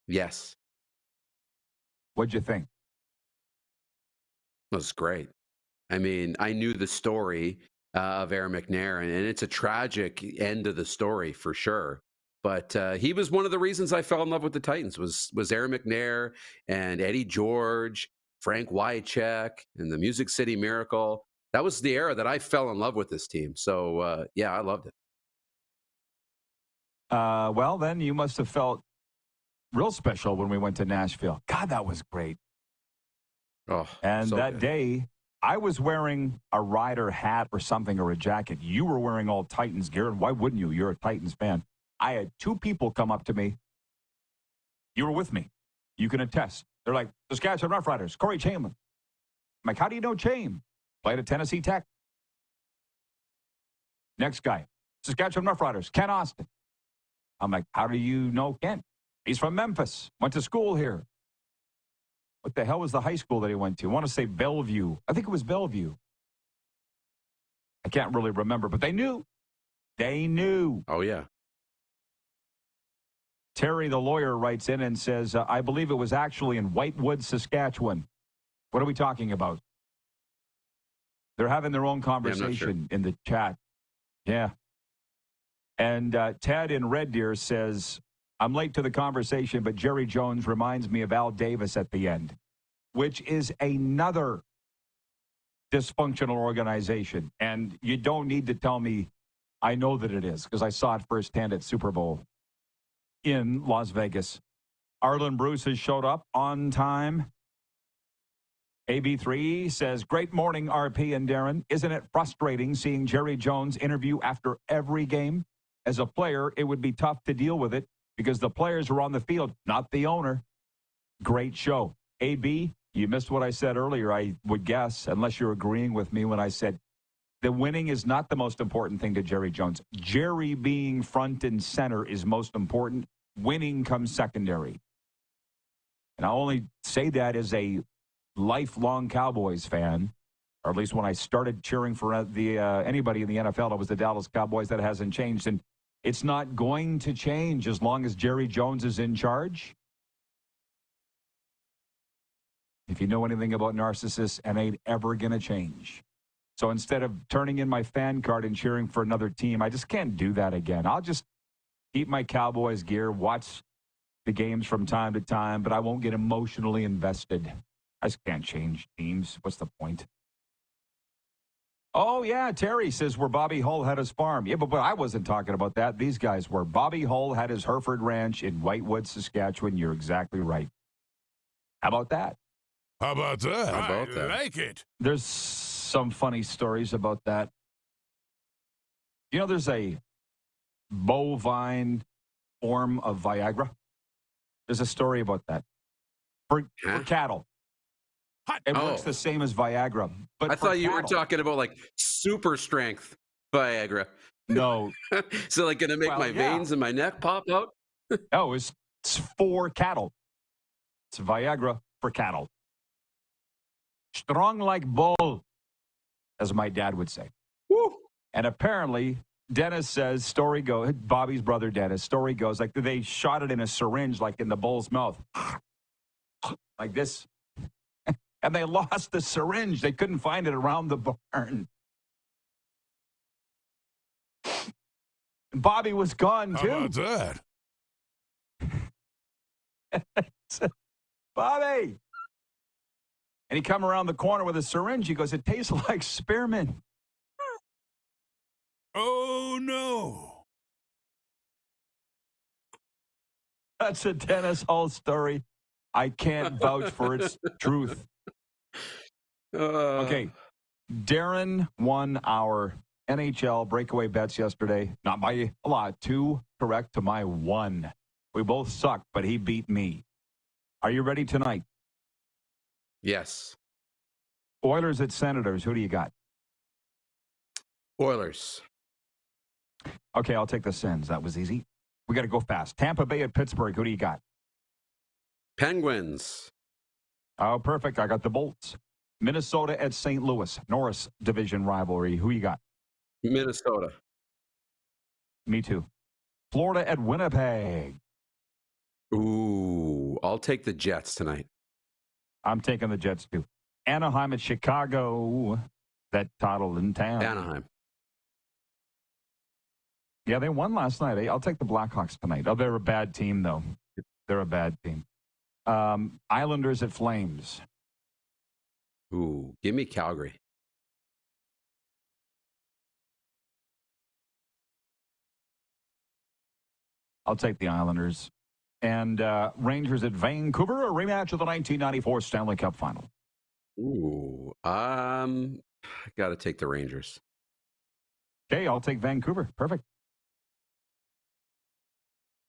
Yes. What'd you think? It was great. I mean, I knew the story of Aaron McNair, and it's a tragic end of the story for sure. But he was one of the reasons I fell in love with the Titans was Aaron McNair and Eddie George, Frank Wycheck, and the Music City Miracle. That was the era that I fell in love with this team. So, yeah, I loved it. Well, then you must have felt real special when we went to Nashville. God, that was great. Oh, and so that good. day, I was wearing a Rider hat or something or a jacket. You were wearing all Titans gear, and why wouldn't you? You're a Titans fan. I had two people come up to me. You were with me. You can attest. They're like, Saskatchewan Roughriders, Corey Chamberlain. I'm like, how do you know Chame? Played at Tennessee Tech. Next guy, Saskatchewan Roughriders, Ken Austin. I'm like, how do you know Ken? He's from Memphis. Went to school here. What the hell was the high school that he went to? I want to say Bellevue. I think it was Bellevue. I can't really remember, but they knew. They knew. Oh, yeah. Terry, the lawyer, writes in and says, I believe it was actually in Whitewood, Saskatchewan. What are we talking about? They're having their own conversation in the chat. Yeah. And Ted in Red Deer says, I'm late to the conversation, but Jerry Jones reminds me of Al Davis at the end, which is another dysfunctional organization. And you don't need to tell me I know that it is, because I saw it firsthand at Super Bowl in Las Vegas. Arlen Bruce has showed up on time. AB3 says, great morning, RP and Darren. Isn't it frustrating seeing Jerry Jones interview after every game? As a player, it would be tough to deal with it because the players are on the field, not the owner. Great show. AB, you missed what I said earlier, I would guess, unless you're agreeing with me when I said the winning is not the most important thing to Jerry Jones. Jerry being front and center is most important. Winning comes secondary. And I only say that as a lifelong Cowboys fan, or at least when I started cheering for anybody in the NFL, it was the Dallas Cowboys. That hasn't changed. And it's not going to change as long as Jerry Jones is in charge. If you know anything about narcissists, it ain't ever going to change. So instead of turning in my fan card and cheering for another team, I just can't do that again. I'll just keep my Cowboys gear, watch the games from time to time, but I won't get emotionally invested. I just can't change teams. What's the point? Oh, yeah, Terry says where Bobby Hull had his farm. Yeah, but I wasn't talking about that. These guys were. Bobby Hull had his Hereford Ranch in Whitewood, Saskatchewan. You're exactly right. How about that? How about that? How about I that? like it. There's some funny stories about that. You know, there's a bovine form of Viagra. There's a story about that. For cattle. It works the same as Viagra. But I thought you were talking about like super strength Viagra. No. So like going to make my veins in my neck pop out? No, it's for cattle. It's Viagra for cattle. Strong like bull, as my dad would say. Woo. And apparently, Dennis says, Bobby's brother Dennis, story goes, like they shot it in a syringe, like in the bull's mouth. Like this. And they lost the syringe. They couldn't find it around the barn. Bobby was gone, too. How about that? Bobby! And he come around the corner with a syringe. He goes, it tastes like spearmint. Oh, no. That's a Dennis Hall story. I can't vouch for its truth. Okay. Darren won our NHL breakaway bets yesterday. Not by a lot. 2 correct to my 1. We both sucked, but he beat me. Are you ready tonight? Yes. Oilers at Senators. Who do you got? Oilers. Okay, I'll take the Sens. That was easy. We got to go fast. Tampa Bay at Pittsburgh. Who do you got? Penguins. Oh, perfect. I got the Bolts. Minnesota at St. Louis. Norris division rivalry. Who you got? Minnesota. Me too. Florida at Winnipeg. Ooh, I'll take the Jets tonight. I'm taking the Jets too. Anaheim at Chicago. That title in town. Anaheim. Yeah, they won last night. I'll take the Blackhawks tonight. Oh, they're a bad team, though. They're a bad team. Islanders at Flames. Ooh, give me Calgary. I'll take the Islanders. And Rangers at Vancouver, a rematch of the 1994 Stanley Cup Final. Ooh, I got to take the Rangers. Okay, I'll take Vancouver. Perfect.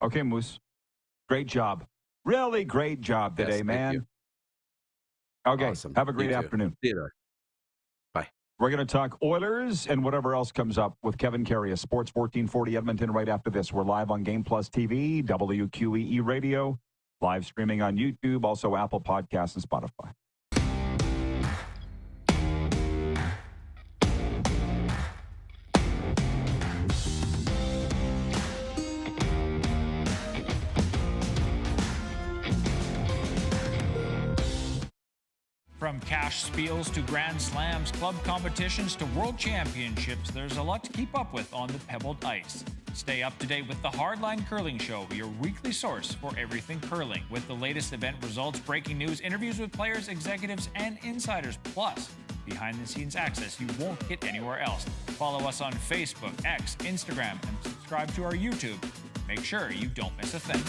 Okay, Moose. Great job. Really great job today, Yes, man. you. Okay, Awesome. have a great You too. afternoon. See you there. Bye. We're going to talk Oilers and whatever else comes up with Kevin Karius, Sports 1440 Edmonton right after this. We're live on Game Plus TV, WQEE Radio, live streaming on YouTube, also Apple Podcasts and Spotify. From cash spiels to grand slams, club competitions to world championships, there's a lot to keep up with on the pebbled ice. Stay up to date with the Hardline Curling Show, your weekly source for everything curling, with the latest event results, breaking news, interviews with players, executives, and insiders, plus behind-the-scenes access you won't get anywhere else. Follow us on Facebook, X, Instagram, and subscribe to our YouTube. Make sure you don't miss a thing.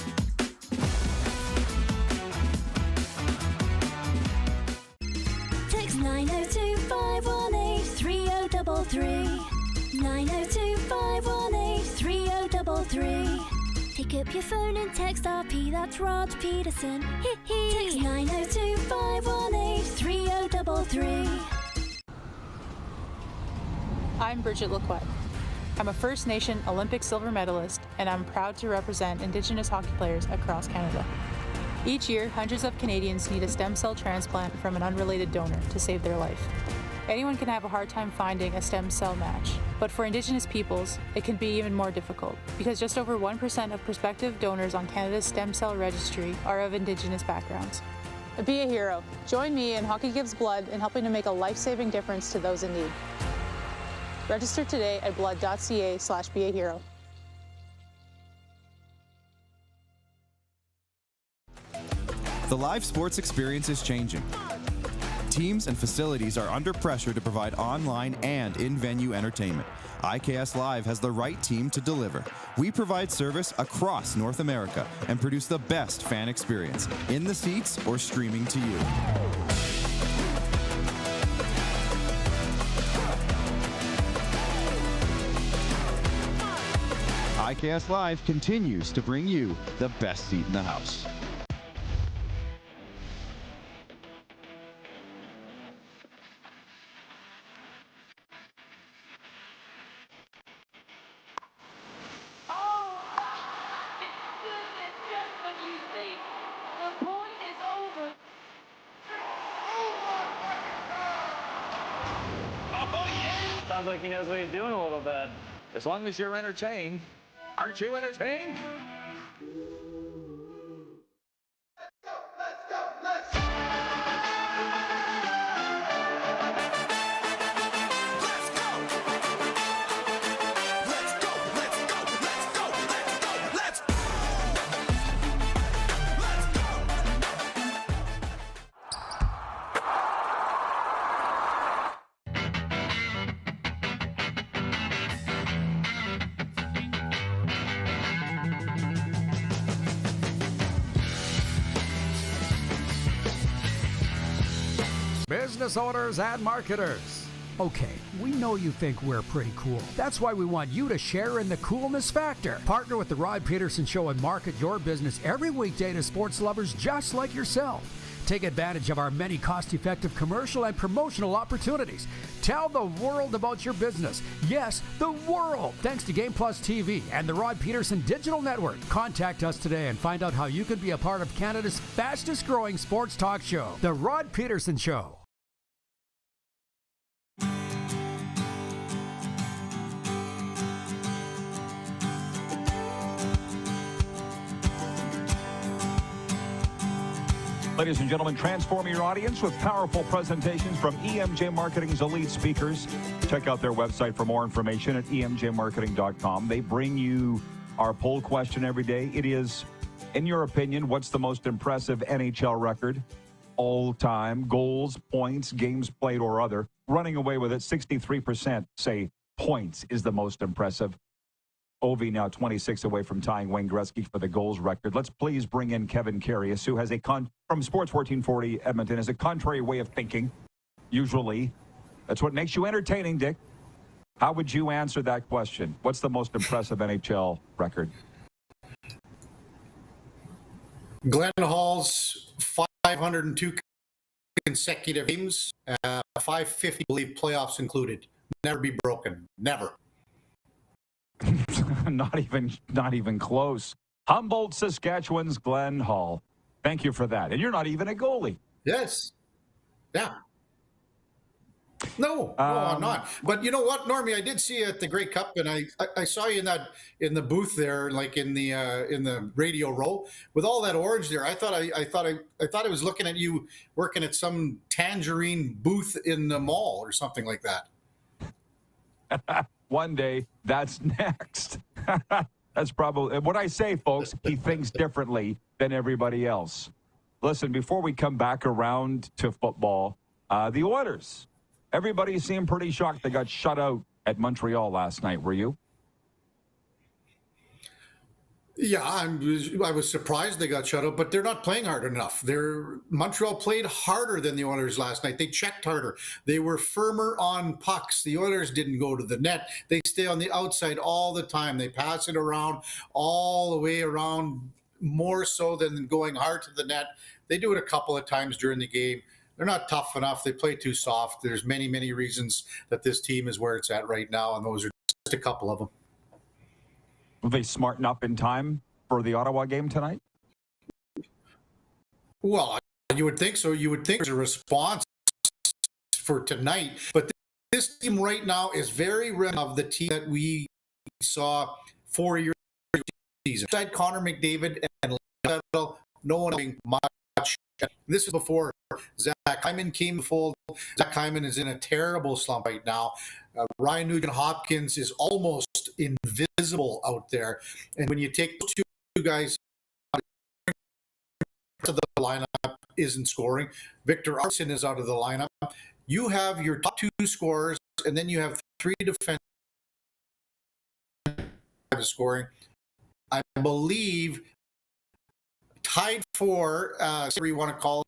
Text 902-518-3033. 902-518-3033. Pick up your phone and text RP, that's Rod Pedersen. Text 902-518-3033. I'm Bridget Lacquette. I'm a First Nation Olympic silver medalist, and I'm proud to represent Indigenous hockey players across Canada. Each year, hundreds of Canadians need a stem cell transplant from an unrelated donor to save their life. Anyone can have a hard time finding a stem cell match, but for Indigenous peoples, it can be even more difficult because just over 1% of prospective donors on Canada's stem cell registry are of Indigenous backgrounds. Be a hero. Join me in Hockey Gives Blood in helping to make a life-saving difference to those in need. Register today at blood.ca/beahero. The live sports experience is changing. Teams and facilities are under pressure to provide online and in-venue entertainment. IKS Live has the right team to deliver. We provide service across North America and produce the best fan experience, in the seats or streaming to you. IKS Live continues to bring you the best seat in the house. Sounds like he knows what he's doing a little bit. As long as you're entertained. Aren't you entertained? business owners and marketers. Okay, we know you think we're pretty cool. That's why we want you to share in the coolness factor. Partner with The Rod Pedersen Show and market your business every weekday to sports lovers just like yourself. Take advantage of our many cost-effective commercial and promotional opportunities. Tell the world about your business. Yes, the world. Thanks to Game Plus TV and the Rod Pedersen Digital Network. Contact us today and find out how you can be a part of Canada's fastest-growing sports talk show, The Rod Pedersen Show. Ladies and gentlemen, transform your audience with powerful presentations from EMJ Marketing's elite speakers. Check out their website for more information at emjmarketing.com. They bring you our poll question every day. It is, in your opinion, what's the most impressive NHL record all time? Goals, points, games played, or other. Running away with it, 63% say points is the most impressive. Ovi now 26 away from tying Wayne Gretzky for the goals record. Let's please bring in Kevin Karius, who has from Sports 1440 Edmonton, has a contrary way of thinking. Usually, that's what makes you entertaining, Dick. How would you answer that question? What's the most impressive NHL record? Glenn Hall's 502 consecutive games, 550, I believe, playoffs included. Never be broken. Never. not even close. Humboldt, Saskatchewan's Glenn Hall. Thank you for that. And you're not even a goalie. Yes. Yeah. No, I'm not. But you know what, Normie? I did see you at the Grey Cup, and I saw you in the booth there, like in the radio row with all that orange there. I thought I was looking at you working at some tangerine booth in the mall or something like that. One day, that's next. That's probably what I say, folks. He thinks differently than everybody else. Listen, before we come back around to football, the Oilers. Everybody seemed pretty shocked they got shut out at Montreal last night. Were you? Yeah, I was surprised they got shut out, but they're not playing hard enough. Montreal played harder than the Oilers last night. They checked harder. They were firmer on pucks. The Oilers didn't go to the net. They stay on the outside all the time. They pass it around all the way around, more so than going hard to the net. They do it a couple of times during the game. They're not tough enough. They play too soft. There's many, many reasons that this team is where it's at right now, and those are just a couple of them. Will they smarten up in time for the Ottawa game tonight? Well, you would think so. You would think there's a response for tonight. But this team right now is very reminiscent of the team that we saw 4 years ago. Beside Connor McDavid and no one having much. This is before Zach Hyman came to the fold. Zach Hyman is in a terrible slump right now. Ryan Nugent-Hopkins is almost invisible out there. And when you take those two guys to the lineup, isn't scoring. Victor Arvidsson is out of the lineup. You have your top two scorers, and then you have three defenders scoring. I believe tied for, whatever you want to call it,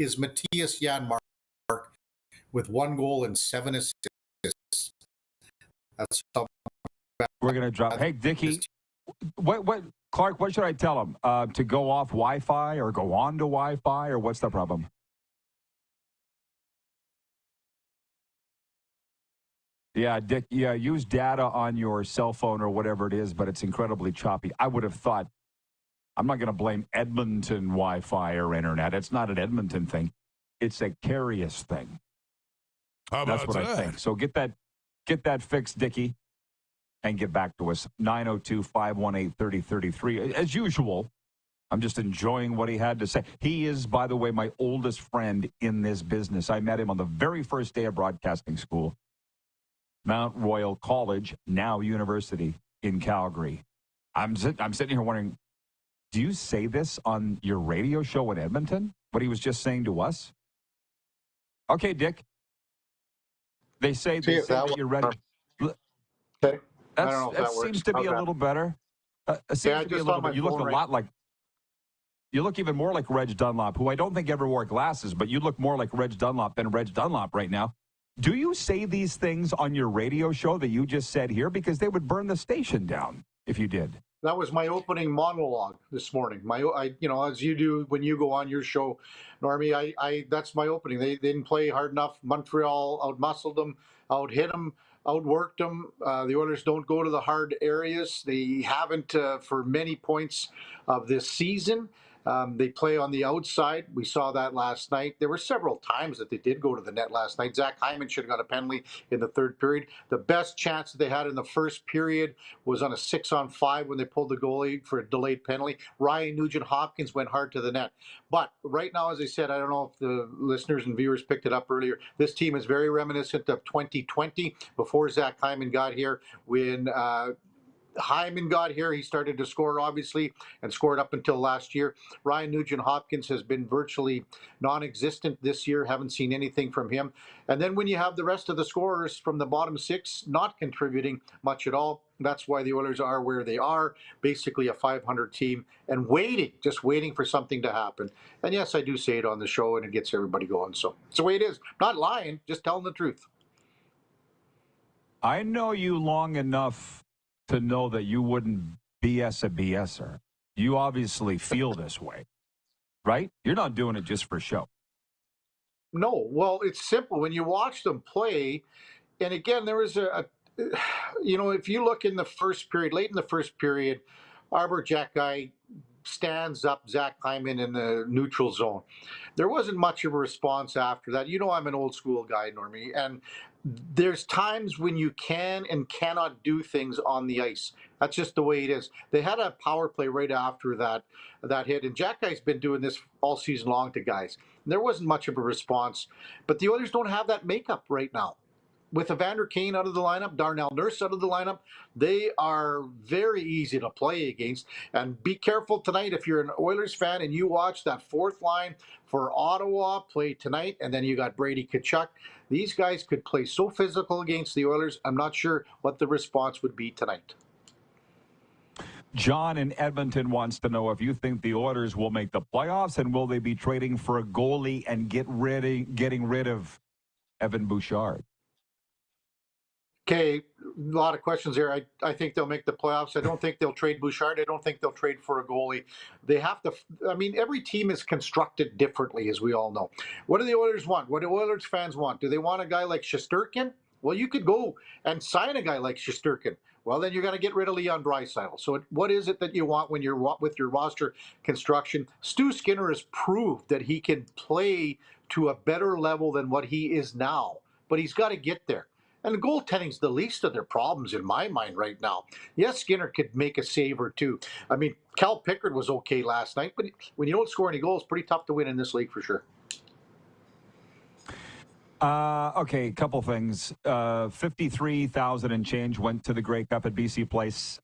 is Matthias Janmark with 1 goal and 7 assists. That's how we're going to drop. Hey, Dickie, Clark, what should I tell him? To go off Wi-Fi or go on to Wi-Fi, or what's the problem? Yeah, Dick, use data on your cell phone or whatever it is, but it's incredibly choppy. I would have thought, I'm not going to blame Edmonton Wi-Fi or internet. It's not an Edmonton thing. It's a Karius thing. How about That's what I think. So get that fixed, Dickie, and get back to us. 902-518-3033. As usual, I'm just enjoying what he had to say. He is, by the way, my oldest friend in this business. I met him on the very first day of broadcasting school. Mount Royal College, now University in Calgary. I'm sitting here wondering, do you say this on your radio show in Edmonton? What he was just saying to us? Okay, Dick. They say that you're ready. Okay. That seems to be a little better. Seems to be a little bit. You look a lot like You look even more like Reg Dunlop, who I don't think ever wore glasses, but you look more like Reg Dunlop than Reg Dunlop right now. Do you say these things on your radio show that you just said here? Because they would burn the station down if you did. That was my opening monologue this morning. As you do when you go on your show, Normie, that's my opening. They didn't play hard enough. Montreal outmuscled them, out-hit them, outworked them. The Oilers don't go to the hard areas. They haven't for many points of this season. They play on the outside. We saw that last night. There were several times that they did go to the net last night. Zach Hyman should have got a penalty in the third period. The best chance that they had in the first period was on a 6-on-5 when they pulled the goalie for a delayed penalty. Ryan Nugent-Hopkins went hard to the net. But right now, as I said, I don't know if the listeners and viewers picked it up earlier, this team is very reminiscent of 2020 before Zach Hyman got here. When Hyman got here, he started to score, obviously, and scored up until last year. Ryan Nugent-Hopkins has been virtually non-existent this year. Haven't seen anything from him. And then when you have the rest of the scorers from the bottom six not contributing much at all, that's why the Oilers are where they are, basically a 500 team, and just waiting for something to happen. And yes, I do say it on the show, and it gets everybody going. So it's the way it is. Not lying, just telling the truth. I know you long enough to know that you wouldn't BS a BSer. You obviously feel this way, right? You're not doing it just for show. No, well, it's simple. When you watch them play, and again, there was if you look in the first period, late in the first period, Arbor Jack guy stands up Zach Hyman in the neutral zone. There wasn't much of a response after that. You know I'm an old school guy, Normie, and there's times when you can and cannot do things on the ice. That's just the way it is. They had a power play right after that hit, and Jack Guy's been doing this all season long to guys. There wasn't much of a response, but the Oilers don't have that makeup right now. With Evander Kane out of the lineup, Darnell Nurse out of the lineup, they are very easy to play against. And be careful tonight if you're an Oilers fan and you watch that fourth line for Ottawa play tonight, and then you got Brady Tkachuk. These guys could play so physical against the Oilers. I'm not sure what the response would be tonight. John in Edmonton wants to know if you think the Oilers will make the playoffs, and will they be trading for a goalie and getting rid of Evan Bouchard? Okay, a lot of questions there. I think they'll make the playoffs. I don't think they'll trade Bouchard. I don't think they'll trade for a goalie. They have to, every team is constructed differently, as we all know. What do the Oilers want? What do Oilers fans want? Do they want a guy like Shesterkin? Well, you could go and sign a guy like Shesterkin. Well, then you're going to get rid of Leon Draisaitl. So what is it that you want when you're with your roster construction? Stu Skinner has proved that he can play to a better level than what he is now, but he's got to get there. And the goaltending's the least of their problems in my mind right now. Yes, Skinner could make a save or two. Cal Pickard was okay last night, but when you don't score any goals, it's pretty tough to win in this league for sure. Okay, a couple things. 53,000 and change went to the Grey Cup at BC Place.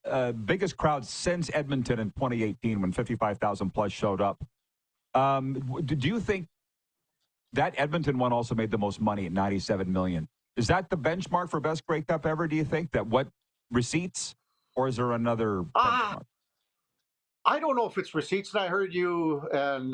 Biggest crowd since Edmonton in 2018 when 55,000 plus showed up. Do you think that Edmonton one also made the most money at $97 million? Is that the benchmark for best Grey Cup ever, do you think? That what receipts? Or is there another benchmark? I don't know if it's receipts. And I heard you and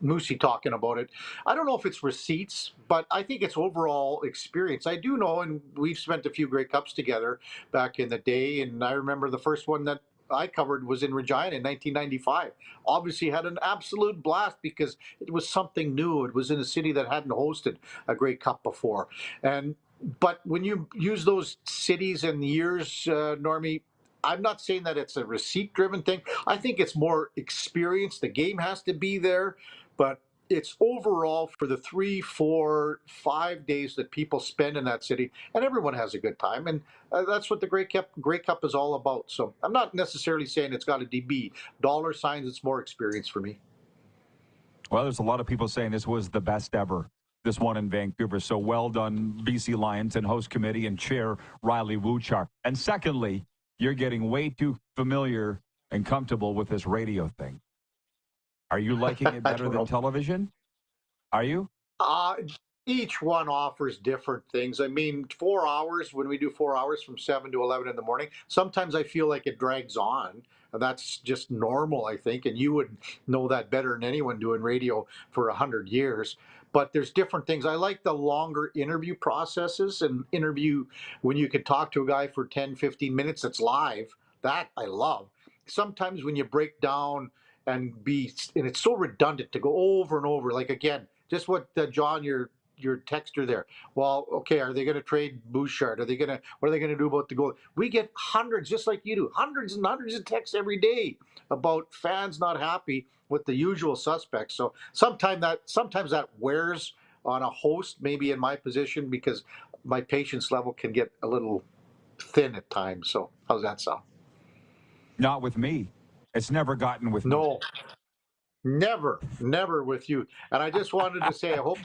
Moosey talking about it. I don't know if it's receipts, but I think it's overall experience. I do know, and we've spent a few Grey Cups together back in the day, and I remember the first one that I covered was in Regina in 1995. Obviously had an absolute blast because it was something new. It was in a city that hadn't hosted a Grey Cup before. But when you use those cities and years, Normie, I'm not saying that it's a receipt-driven thing. I think it's more experience. The game has to be there, but it's overall for the 3, 4, 5 days that people spend in that city, and everyone has a good time, and that's what the Grey Cup is all about. So I'm not necessarily saying it's got to be dollar signs. It's more experience for me. Well, there's a lot of people saying this was the best ever, this one in Vancouver. So well done, BC Lions and host committee and chair Riley Wuchar. And secondly, you're getting way too familiar and comfortable with this radio thing. Are you liking it better than television? Are you? Each one offers different things. I mean, 4 hours, when we do 4 hours from 7 to 11 in the morning, sometimes I feel like it drags on. And that's just normal, I think. And you would know that better than anyone doing radio for 100 years. But there's different things. I like the longer interview processes and interview when you can talk to a guy for 10, 15 minutes that's live. That I love. Sometimes when you break down and it's so redundant to go over and over, like again, just what John, your texter there. Well, okay, are they going to trade Bouchard? What are they going to do about the goal? We get hundreds, just like you do, hundreds and hundreds of texts every day about fans not happy with the usual suspects. So sometimes that wears on a host, maybe in my position, because my patience level can get a little thin at times. So how's that sound? Not with me. It's never gotten with me. No. Never with you. And I just wanted to say, I hope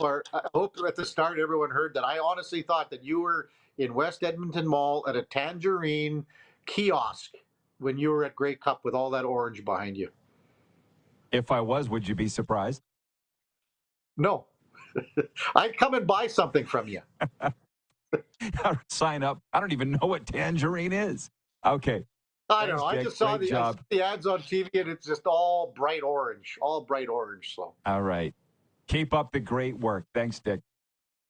at the start everyone heard that I honestly thought that you were in West Edmonton Mall at a Tangerine kiosk when you were at Grey Cup with all that orange behind you. If I was, would you be surprised? No. I'd come and buy something from you. Sign up. I don't even know what Tangerine is. Okay. I don't know. I just saw the ads on TV, and it's just all bright orange. So. All right. Keep up the great work. Thanks, Dick.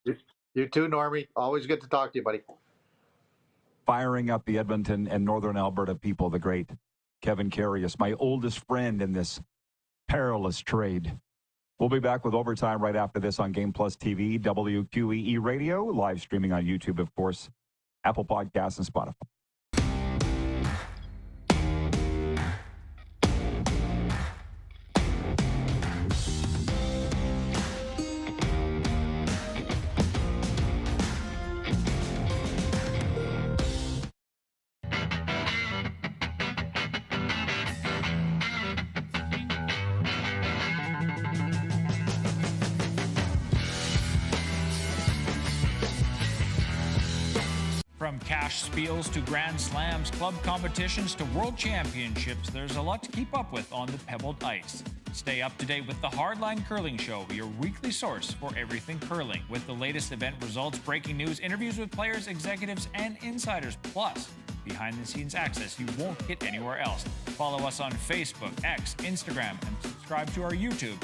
You too, Normie. Always good to talk to you, buddy. Firing up the Edmonton and Northern Alberta people, the great Kevin Karius, my oldest friend in this perilous trade. We'll be back with overtime right after this on Game Plus TV, WQEE Radio, live streaming on YouTube, of course, Apple Podcasts, and Spotify. From cash spiels to grand slams, club competitions to world championships, there's a lot to keep up with on the pebbled ice. Stay up to date with the Hardline Curling Show, your weekly source for everything curling, with the latest event results, breaking news, interviews with players, executives, and insiders, plus behind-the-scenes access you won't get anywhere else. Follow us on Facebook, X, Instagram, and subscribe to our YouTube.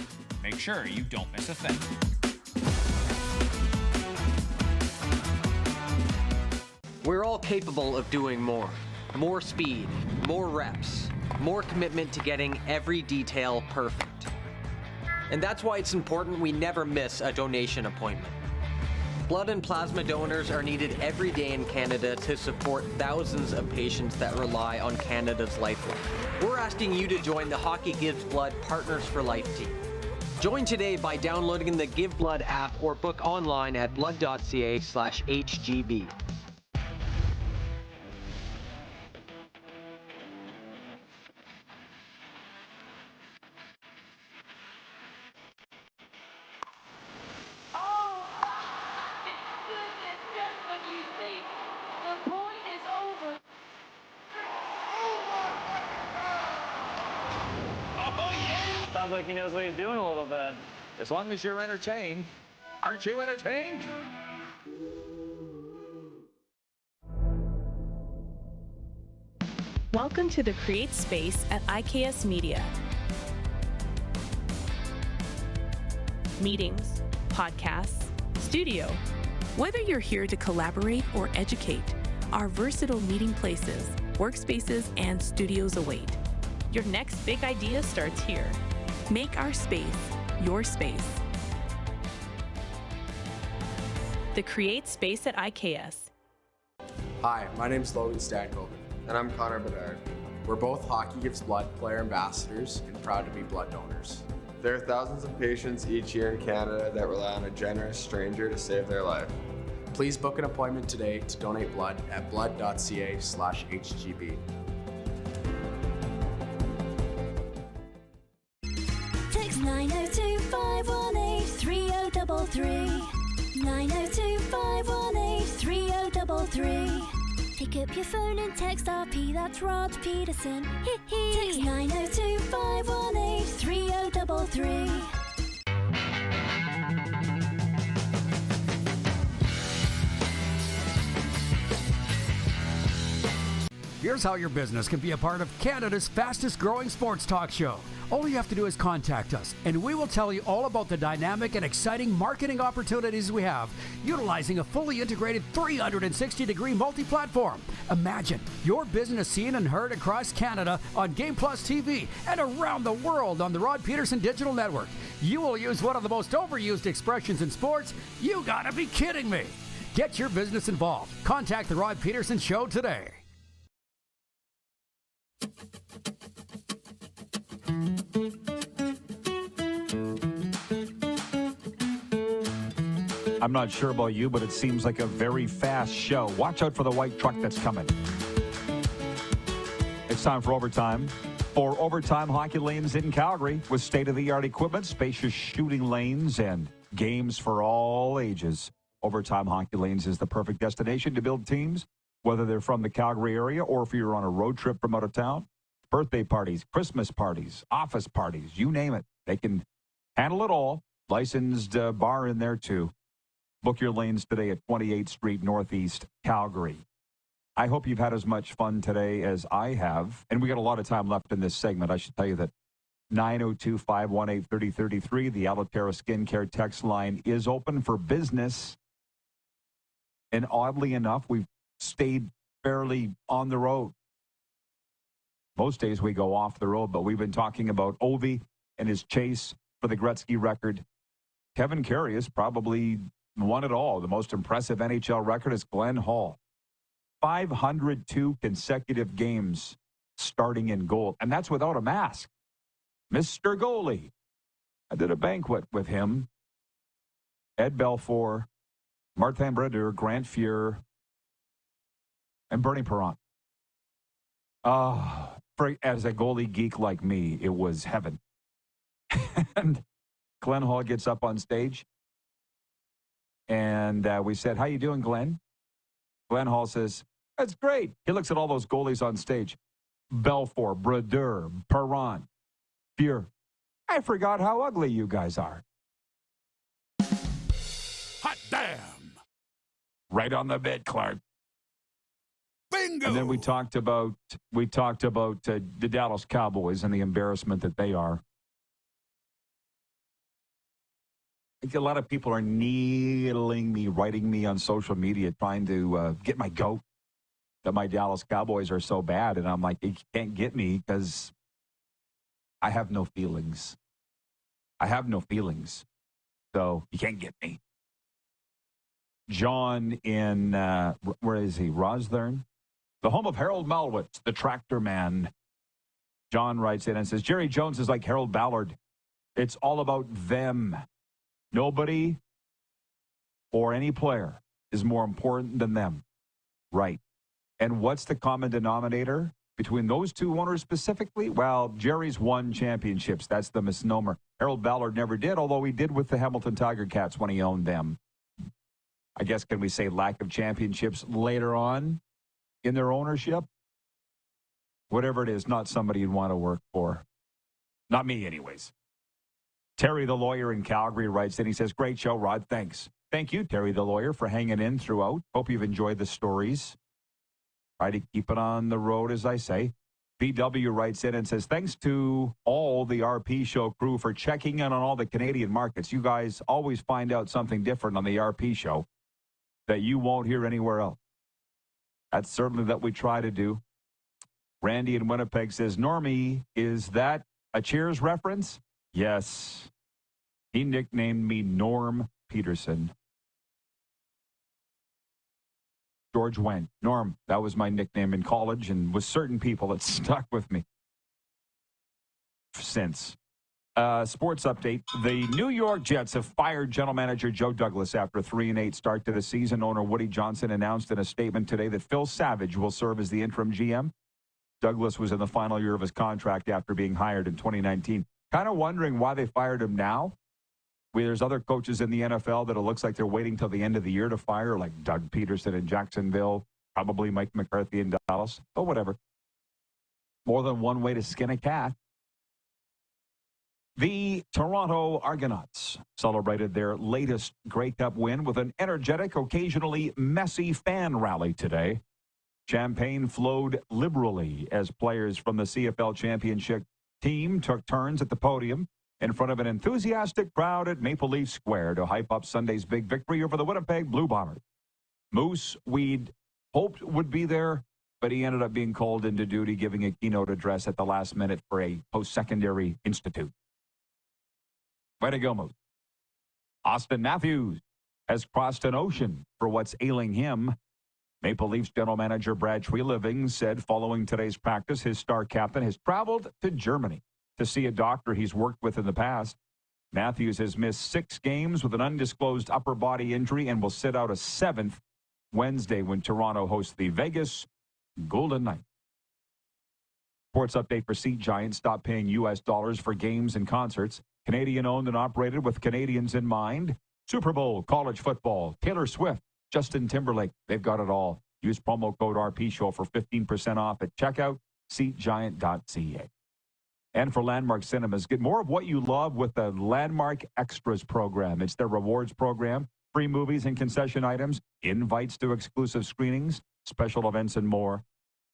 Make sure you don't miss a thing. We're all capable of doing more. More speed, more reps, more commitment to getting every detail perfect. And that's why it's important we never miss a donation appointment. Blood and plasma donors are needed every day in Canada to support thousands of patients that rely on Canada's lifeline. We're asking you to join the Hockey Gives Blood Partners for Life team. Join today by downloading the Give Blood app or book online at blood.ca/HGB. Sounds like he knows what he's doing a little bit. As long as you're entertained. Aren't you entertained? Welcome to the Create Space at IKS Media. Meetings, podcasts, studio. Whether you're here to collaborate or educate, our versatile meeting places, workspaces, and studios await. Your next big idea starts here. Make our space your space. The Create Space at IKS. Hi, my name's Logan Stankoven. And I'm Connor Bedard. We're both Hockey Gives Blood player ambassadors and proud to be blood donors. There are thousands of patients each year in Canada that rely on a generous stranger to save their life. Please book an appointment today to donate blood at blood.ca/HGB. Text 902-518-3033. 902-518-3033. Pick up your phone and text RP, that's Rod Pedersen. Text 902-518-3033. Here's how your business can be a part of Canada's fastest growing sports talk show. All you have to do is contact us, and we will tell you all about the dynamic and exciting marketing opportunities we have, utilizing a fully integrated 360-degree multi-platform. Imagine your business seen and heard across Canada on Game Plus TV and around the world on the Rod Pedersen Digital Network. You will use one of the most overused expressions in sports. You gotta be kidding me. Get your business involved. Contact the Rod Pedersen Show today. I'm not sure about you, but it seems like a very fast show. Watch out for the white truck that's coming. It's time for overtime. For Overtime Hockey Lanes in Calgary with state-of-the-art equipment, spacious shooting lanes, and games for all ages. Overtime Hockey Lanes is the perfect destination to build teams, whether they're from the Calgary area or if you're on a road trip from out of town. Birthday parties, Christmas parties, office parties, you name it. They can handle it all. Licensed bar in there, too. Book your lanes today at 28th Street Northeast, Calgary. I hope you've had as much fun today as I have. And we got a lot of time left in this segment. I should tell you that 902-518-3033, the Alaterra Skincare text line, is open for business. And oddly enough, we've stayed fairly on the road. Most days we go off the road, but we've been talking about Ovi and his chase for the Gretzky record. Kevin Karius probably won it all. The most impressive NHL record is Glenn Hall. 502 consecutive games starting in goal, and that's without a mask. Mr. Goalie. I did a banquet with him. Ed Belfour, Martin Brodeur, Grant Fuhr, and Bernie Perron. As a goalie geek like me, it was heaven. And Glenn Hall gets up on stage, and we said, "How you doing, Glenn?" Glenn Hall says, "That's great." He looks at all those goalies on stage. Belfour, Brodeur, Perron, Fuhr. "I forgot how ugly you guys are." Hot damn. Right on the bit, Clark. Bingo. And then we talked about the Dallas Cowboys and the embarrassment that they are. I think a lot of people are needling me, writing me on social media, trying to get my goat that my Dallas Cowboys are so bad. And I'm like, you can't get me because I have no feelings. I have no feelings. So you can't get me. John in, where is he? Rosthern? The home of Harold Malwitz, the tractor man. John writes in and says, Jerry Jones is like Harold Ballard. It's all about them. Nobody or any player is more important than them. Right. And what's the common denominator between those two owners specifically? Well, Jerry's won championships. That's the misnomer. Harold Ballard never did, although he did with the Hamilton Tiger Cats when he owned them. I guess, can we say lack of championships later on in their ownership? Whatever it is, not somebody you'd want to work for. Not me, anyways. Terry the lawyer in Calgary writes in. He says, great show, Rod. Thanks. Thank you, Terry the lawyer, for hanging in throughout. Hope you've enjoyed the stories. Try to keep it on the road, as I say. BW writes in and says, thanks to all the RP show crew for checking in on all the Canadian markets. You guys always find out something different on the RP show that you won't hear anywhere else. That's certainly what we try to do. Randy in Winnipeg says, Normie, is that a Cheers reference? Yes. He nicknamed me Norm Pedersen. George Wendt. Norm, that was my nickname in college, and with certain people, it stuck with me since. Sports update. The New York Jets have fired general manager Joe Douglas after a 3-8 start to the season. Owner Woody Johnson announced in a statement today that Phil Savage will serve as the interim GM. Douglas was in the final year of his contract after being hired in 2019. Kind of wondering why they fired him now. There's other coaches in the NFL that it looks like they're waiting till the end of the year to fire, like Doug Peterson in Jacksonville, probably Mike McCarthy in Dallas, but whatever. More than one way to skin a cat. The Toronto Argonauts celebrated their latest Grey Cup win with an energetic, occasionally messy fan rally today. Champagne flowed liberally as players from the CFL Championship team took turns at the podium in front of an enthusiastic crowd at Maple Leaf Square to hype up Sunday's big victory over the Winnipeg Blue Bombers. Moose, we'd hoped would be there, but he ended up being called into duty, giving a keynote address at the last minute for a post-secondary institute. Way to go, Moose. Austin Matthews has crossed an ocean for what's ailing him. Maple Leafs general manager Brad Treliving said following today's practice, his star captain has traveled to Germany to see a doctor he's worked with in the past. Matthews has missed 6 games with an undisclosed upper body injury and will sit out a 7th Wednesday when Toronto hosts the Vegas Golden Knights. Sports update for Seat Giant. Stop paying U.S. dollars for games and concerts. Canadian owned and operated with Canadians in mind. Super Bowl, college football, Taylor Swift, Justin Timberlake. They've got it all. Use promo code RPShow for 15% off at checkout. SeatGiant.ca. And for Landmark Cinemas, get more of what you love with the Landmark Extras program. It's their rewards program, free movies and concession items, invites to exclusive screenings, special events, and more.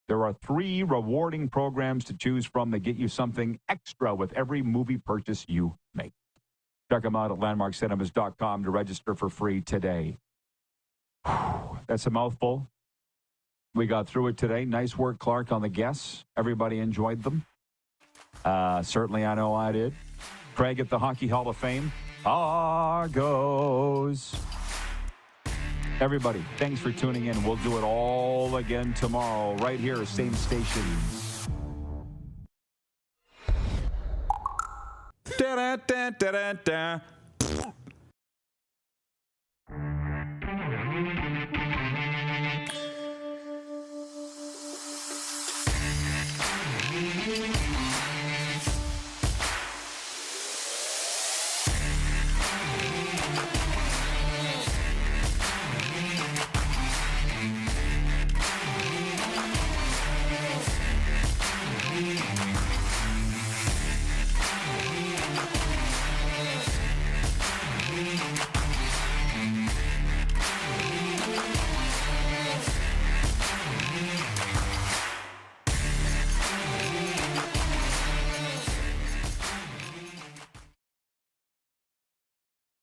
There are 3 rewarding programs to choose from that get you something extra with every movie purchase you make. Check them out at landmarkcinemas.com to register for free today. That's a mouthful. We got through it today. Nice work, Clark, on the guests. Everybody enjoyed them. Certainly, I know I did. Craig at the Hockey Hall of Fame. Argos. Everybody, thanks for tuning in. We'll do it all again tomorrow, right here, same station. Da da da da da da.